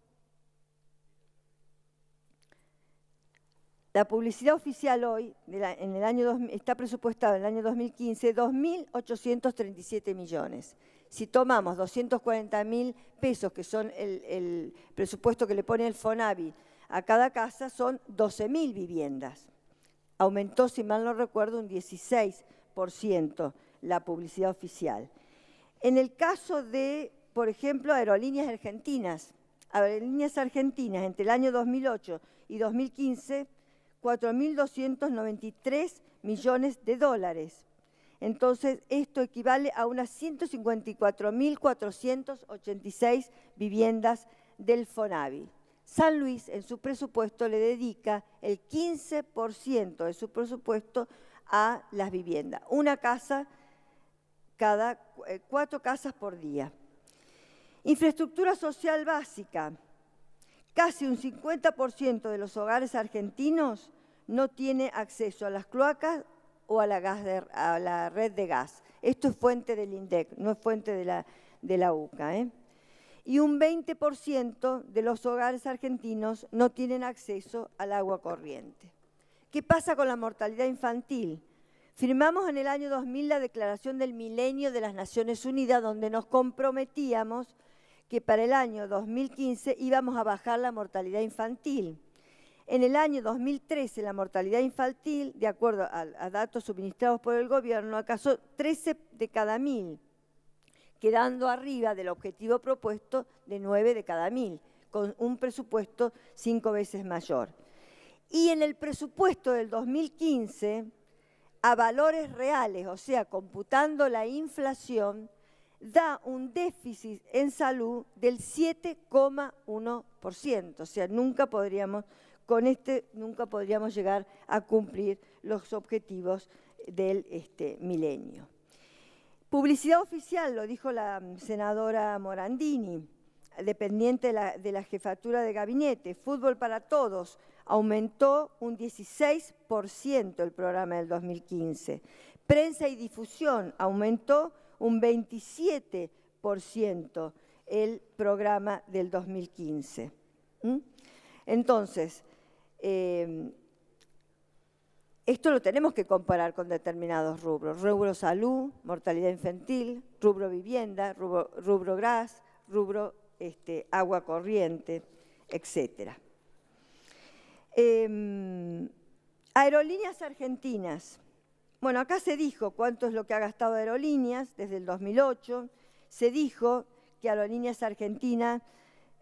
en el año está presupuestada en el año 2015 2.837 millones. Si tomamos 240.000 pesos, que son el presupuesto que le pone el FONAVI a cada casa, son 12.000 viviendas. Aumentó, si mal no recuerdo, un 16% la publicidad oficial. En el caso de, por ejemplo, Aerolíneas Argentinas entre el año 2008 y 2015, 4.293 millones de dólares. Entonces, esto equivale a unas 154.486 viviendas del FONAVI. San Luis, en su presupuesto, le dedica el 15% de su presupuesto a las viviendas. Una casa cada 4 casas por día. Infraestructura social básica. Casi un 50% de los hogares argentinos no tiene acceso a las cloacas o a la red de gas. Esto es fuente del INDEC, no es fuente de la UCA. Y un 20% de los hogares argentinos no tienen acceso al agua corriente. ¿Qué pasa con la mortalidad infantil? Firmamos en el año 2000 la Declaración del Milenio de las Naciones Unidas, donde nos comprometíamos que para el año 2015 íbamos a bajar la mortalidad infantil. En el año 2013 la mortalidad infantil, de acuerdo a datos suministrados por el gobierno, alcanzó 13 de cada 1000, quedando arriba del objetivo propuesto de 9 de cada 1000, con un presupuesto 5 veces mayor. Y en el presupuesto del 2015, a valores reales, o sea, computando la inflación, da un déficit en salud del 7,1%. O sea, nunca podríamos llegar a cumplir los objetivos del milenio. Publicidad oficial, lo dijo la senadora Morandini, dependiente de la jefatura de gabinete. Fútbol para todos, aumentó un 16% el programa del 2015. Prensa y difusión, aumentó un 27% el programa del 2015. Entonces, esto lo tenemos que comparar con determinados rubros. Rubro salud, mortalidad infantil, rubro vivienda, rubro gas, rubro agua corriente, etcétera. Aerolíneas Argentinas. Bueno, acá se dijo cuánto es lo que ha gastado Aerolíneas desde el 2008. Se dijo que Aerolíneas Argentinas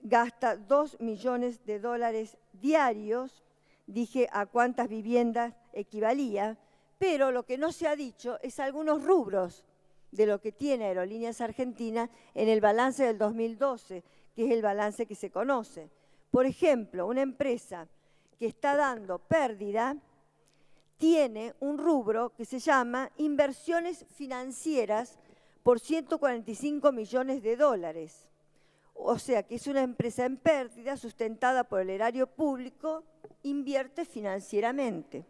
gasta 2 millones de dólares diarios. Dije a cuántas viviendas equivalía, pero lo que no se ha dicho es algunos rubros de lo que tiene Aerolíneas Argentinas en el balance del 2012, que es el balance que se conoce. Por ejemplo, una empresa que está dando pérdida tiene un rubro que se llama inversiones financieras por 145 millones de dólares. O sea, que es una empresa en pérdida sustentada por el erario público, invierte financieramente.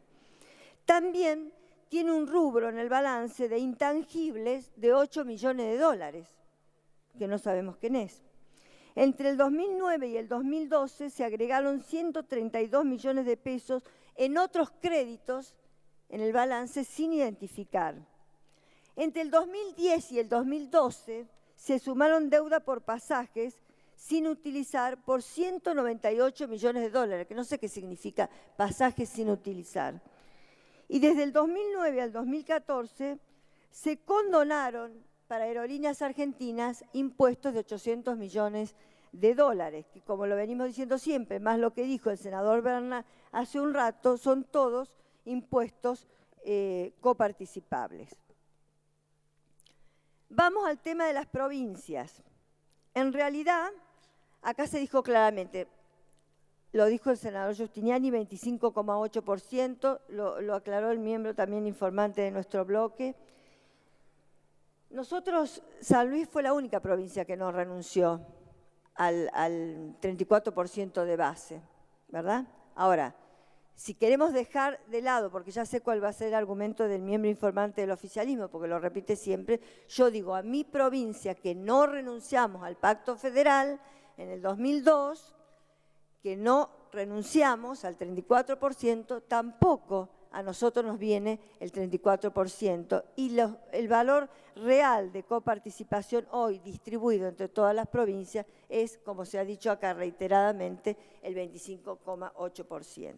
También tiene un rubro en el balance de intangibles de 8 millones de dólares, que no sabemos quién es. Entre el 2009 y el 2012 se agregaron 132 millones de pesos en otros créditos en el balance sin identificar. Entre el 2010 y el 2012 se sumaron deuda por pasajes sin utilizar por 198 millones de dólares, que no sé qué significa pasajes sin utilizar. Y desde el 2009 al 2014 se condonaron para Aerolíneas Argentinas impuestos de 800 millones de dólares, que como lo venimos diciendo siempre, más lo que dijo el senador Berna hace un rato, son todos impuestos coparticipables. Vamos al tema de las provincias. En realidad, acá se dijo claramente, lo dijo el senador Giustiniani, 25,8%, lo aclaró el miembro también informante de nuestro bloque. Nosotros, San Luis fue la única provincia que no renunció al 34% de base, ¿verdad? Ahora, si queremos dejar de lado, porque ya sé cuál va a ser el argumento del miembro informante del oficialismo, porque lo repite siempre, yo digo, a mi provincia que no renunciamos al Pacto Federal en el 2002, que no renunciamos al 34%, tampoco a nosotros nos viene el 34%. Y el valor real de coparticipación hoy distribuido entre todas las provincias es, como se ha dicho acá reiteradamente, el 25,8%.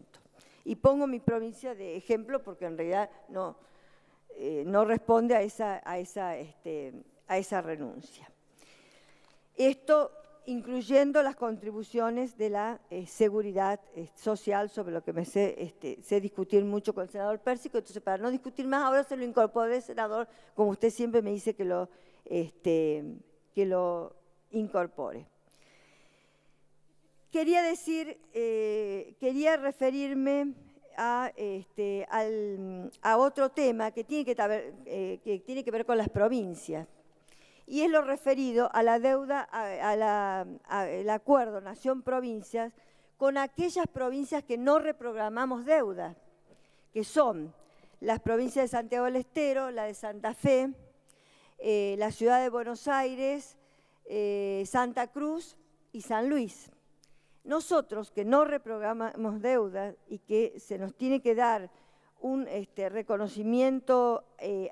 Y pongo mi provincia de ejemplo porque en realidad no responde a esa renuncia. Esto incluyendo las contribuciones de la seguridad social, sobre lo que me sé discutir mucho con el senador Pérsico. Entonces, para no discutir más, ahora se lo incorporé, senador, como usted siempre me dice que lo incorpore. Quería referirme a otro tema que tiene que ver con las provincias. Y es lo referido a la deuda, al acuerdo Nación-Provincias con aquellas provincias que no reprogramamos deuda, que son las provincias de Santiago del Estero, la de Santa Fe, la ciudad de Buenos Aires, Santa Cruz y San Luis. Nosotros que no reprogramamos deuda y que se nos tiene que dar un reconocimiento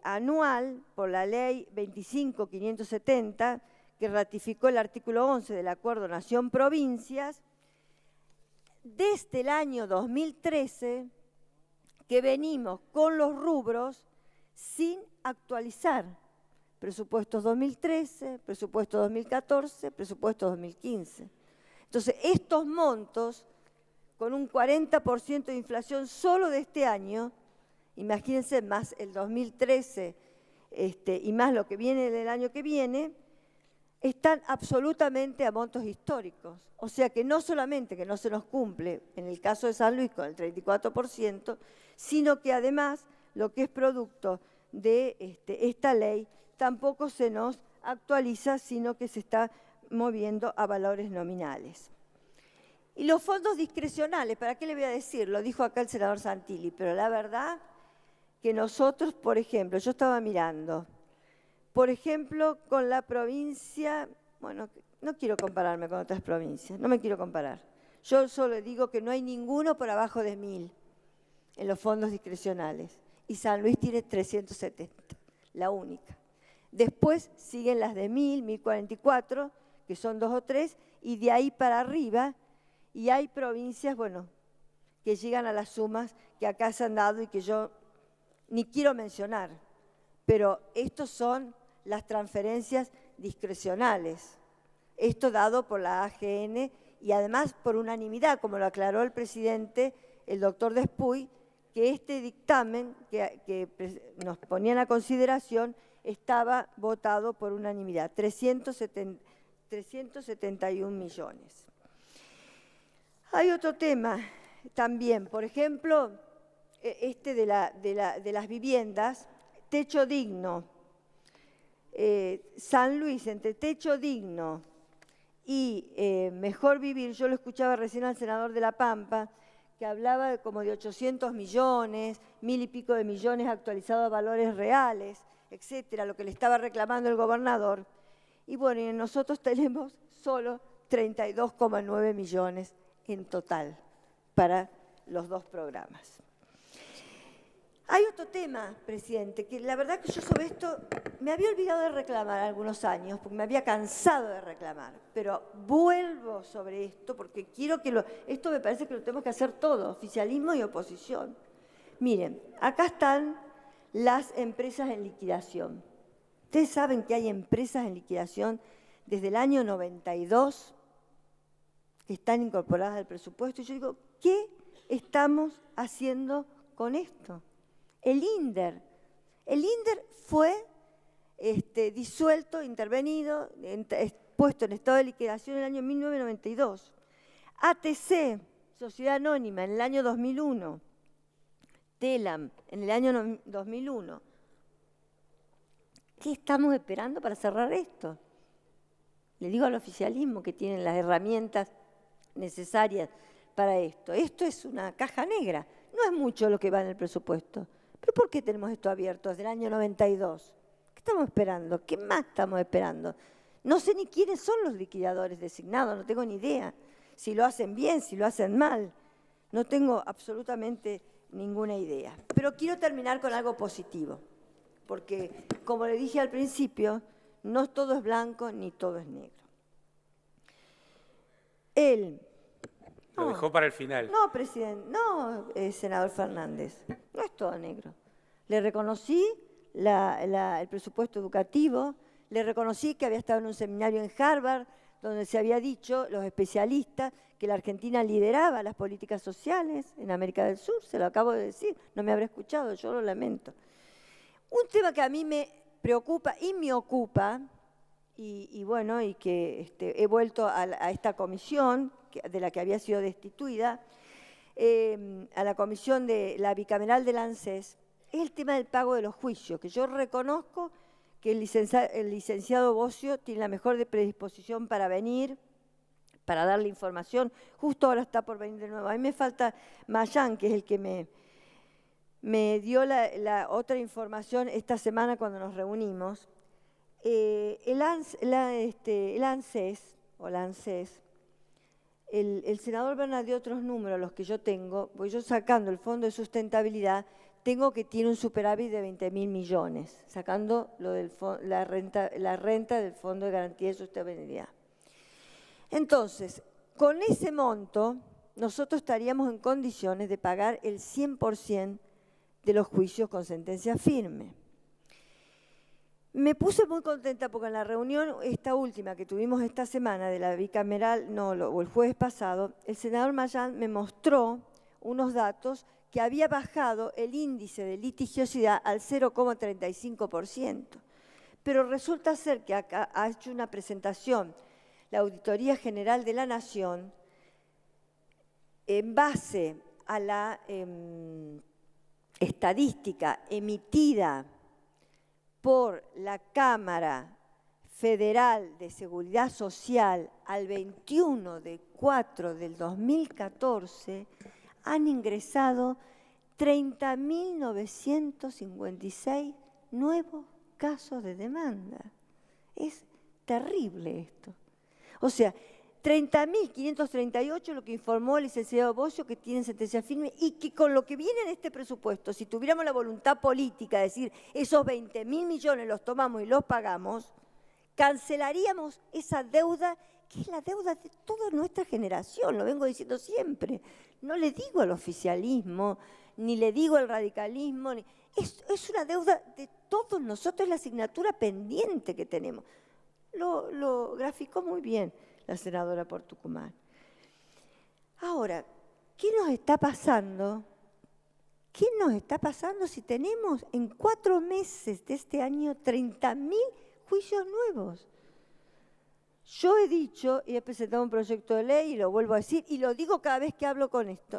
anual por la ley 25.570, que ratificó el artículo 11 del Acuerdo Nación-Provincias, desde el año 2013 que venimos con los rubros sin actualizar. Presupuestos 2013, presupuesto 2014, presupuesto 2015. Entonces, estos montos, con un 40% de inflación solo de este año, imagínense más el 2013 y más lo que viene del año que viene, están absolutamente a montos históricos. O sea que no solamente que no se nos cumple, en el caso de San Luis con el 34%, sino que además lo que es producto de esta ley tampoco se nos actualiza, sino que se está moviendo a valores nominales. Y los fondos discrecionales, ¿para qué le voy a decir? Lo dijo acá el senador Santilli, pero la verdad que nosotros, por ejemplo, yo estaba mirando, por ejemplo, con la provincia, bueno, no quiero compararme con otras provincias, no me quiero comparar. Yo solo digo que no hay ninguno por abajo de 1.000 en los fondos discrecionales. Y San Luis tiene 370, la única. Después siguen las de 1.000, 1.044, que son 2 o 3, y de ahí para arriba, y hay provincias, bueno, que llegan a las sumas que acá se han dado y que yo ni quiero mencionar, pero estos son las transferencias discrecionales. Esto dado por la AGN y además por unanimidad, como lo aclaró el presidente, el doctor Despuy, que este dictamen que nos ponían a consideración estaba votado por unanimidad, 371 millones. Hay otro tema también, por ejemplo, de las viviendas, techo digno. San Luis, entre techo digno y mejor vivir, yo lo escuchaba recién al senador de La Pampa, que hablaba de como de 800 millones, 1.000 y pico de millones actualizados a valores reales, etcétera, lo que le estaba reclamando el gobernador. Y bueno, y nosotros tenemos solo 32,9 millones en total para los dos programas. Hay otro tema, presidente, que la verdad que yo sobre esto me había olvidado de reclamar algunos años, porque me había cansado de reclamar, pero vuelvo sobre esto porque quiero que esto me parece que lo tenemos que hacer todos, oficialismo y oposición. Miren, acá están las empresas en liquidación. Ustedes saben que hay empresas en liquidación desde el año 92 que están incorporadas al presupuesto. Y yo digo, ¿qué estamos haciendo con esto? El INDER fue disuelto, intervenido, puesto en estado de liquidación en el año 1992. ATC, Sociedad Anónima, en el año 2001. TELAM, en el año 2001. ¿Qué estamos esperando para cerrar esto? Le digo al oficialismo que tienen las herramientas necesarias para esto. Esto es una caja negra. No es mucho lo que va en el presupuesto. ¿Pero por qué tenemos esto abierto desde el año 92? ¿Qué estamos esperando? ¿Qué más estamos esperando? No sé ni quiénes son los liquidadores designados, no tengo ni idea. Si lo hacen bien, si lo hacen mal. No tengo absolutamente ninguna idea. Pero quiero terminar con algo positivo. Porque, como le dije al principio, no todo es blanco ni todo es negro. Lo dejó para el final. No, presidente, no, senador Fernández, no es todo negro. Le reconocí el presupuesto educativo, le reconocí que había estado en un seminario en Harvard, donde se había dicho, los especialistas, que la Argentina lideraba las políticas sociales en América del Sur, se lo acabo de decir, no me habrá escuchado, yo lo lamento. Un tema que a mí me preocupa y me ocupa, y bueno, y que he vuelto a esta comisión, de la que había sido destituida, a la comisión de la bicameral del ANSES, es el tema del pago de los juicios, que yo reconozco que el licenciado Bocio tiene la mejor predisposición para venir, para darle información. Justo ahora está por venir de nuevo. A mí me falta Mayán, que es el que me dio la otra información esta semana cuando nos reunimos. El ANSES, el senador Berna dio otros números, los que yo tengo, voy yo sacando el Fondo de Sustentabilidad, tengo que tiene un superávit de 20.000 millones, sacando la renta del Fondo de Garantía de Sustentabilidad. Entonces, con ese monto, nosotros estaríamos en condiciones de pagar el 100% de los juicios con sentencia firme. Me puse muy contenta porque en la reunión esta última que tuvimos esta semana de la bicameral, o el jueves pasado, el senador Mayán me mostró unos datos que había bajado el índice de litigiosidad al 0,35%. Pero resulta ser que acá ha hecho una presentación la Auditoría General de la Nación en base a la estadística emitida por la Cámara Federal de Seguridad Social al 21/4/2014, han ingresado 30.956 nuevos casos de demanda. Es terrible esto. O sea, 30.538 lo que informó el licenciado Bocio, que tienen sentencia firme, y que con lo que viene en este presupuesto, si tuviéramos la voluntad política de decir esos 20.000 millones los tomamos y los pagamos, cancelaríamos esa deuda, que es la deuda de toda nuestra generación, lo vengo diciendo siempre. No le digo al oficialismo, ni le digo al radicalismo, es una deuda de todos nosotros, es la asignatura pendiente que tenemos. Lo graficó muy bien la senadora por Tucumán. Ahora, ¿qué nos está pasando? ¿Qué nos está pasando si tenemos en 4 meses de este año 30.000 juicios nuevos? Yo he dicho y he presentado un proyecto de ley, y lo vuelvo a decir, y lo digo cada vez que hablo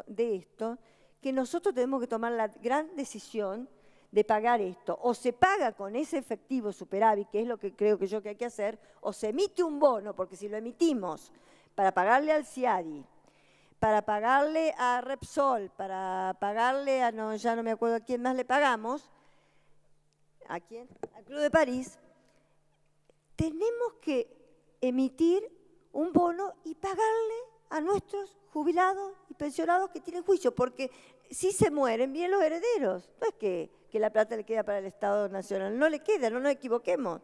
de esto, que nosotros tenemos que tomar la gran decisión de pagar esto. O se paga con ese efectivo superávit, que es lo que creo que hay que hacer, o se emite un bono, porque si lo emitimos para pagarle al CIADI, para pagarle a Repsol, para pagarle ya no me acuerdo a quién más le pagamos, ¿a quién? Al Club de París, tenemos que emitir un bono y pagarle a nuestros jubilados y pensionados que tienen juicio, porque si se mueren, vienen los herederos. No es que la plata le queda para el Estado Nacional, no le queda, no nos equivoquemos.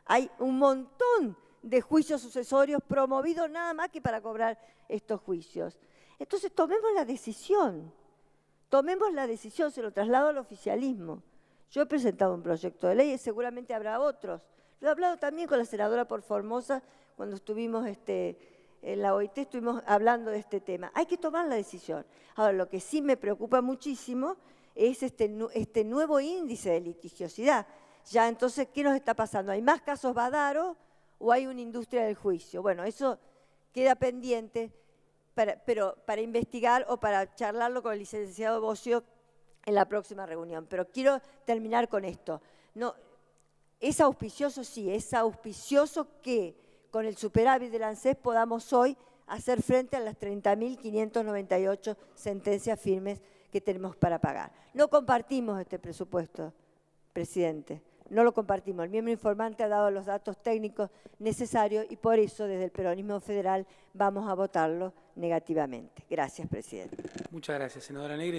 Hay un montón de juicios sucesorios promovidos nada más que para cobrar estos juicios. Entonces tomemos la decisión, se lo traslado al oficialismo. Yo he presentado un proyecto de ley y seguramente habrá otros. Lo he hablado también con la senadora por Formosa cuando estuvimos en la OIT, estuvimos hablando de este tema. Hay que tomar la decisión. Ahora, lo que sí me preocupa muchísimo es este nuevo índice de litigiosidad. Ya entonces, ¿qué nos está pasando? ¿Hay más casos Badaro o hay una industria del juicio? Bueno, eso queda pendiente, pero para investigar o para charlarlo con el licenciado Bossio en la próxima reunión. Pero quiero terminar con esto. No, es auspicioso, sí, es auspicioso que con el superávit del ANSES podamos hoy hacer frente a las 30.598 sentencias firmes que tenemos para pagar. No compartimos este presupuesto, presidente, no lo compartimos. El miembro informante ha dado los datos técnicos necesarios y por eso desde el peronismo federal vamos a votarlo negativamente. Gracias, presidente. Muchas gracias, senadora Negre.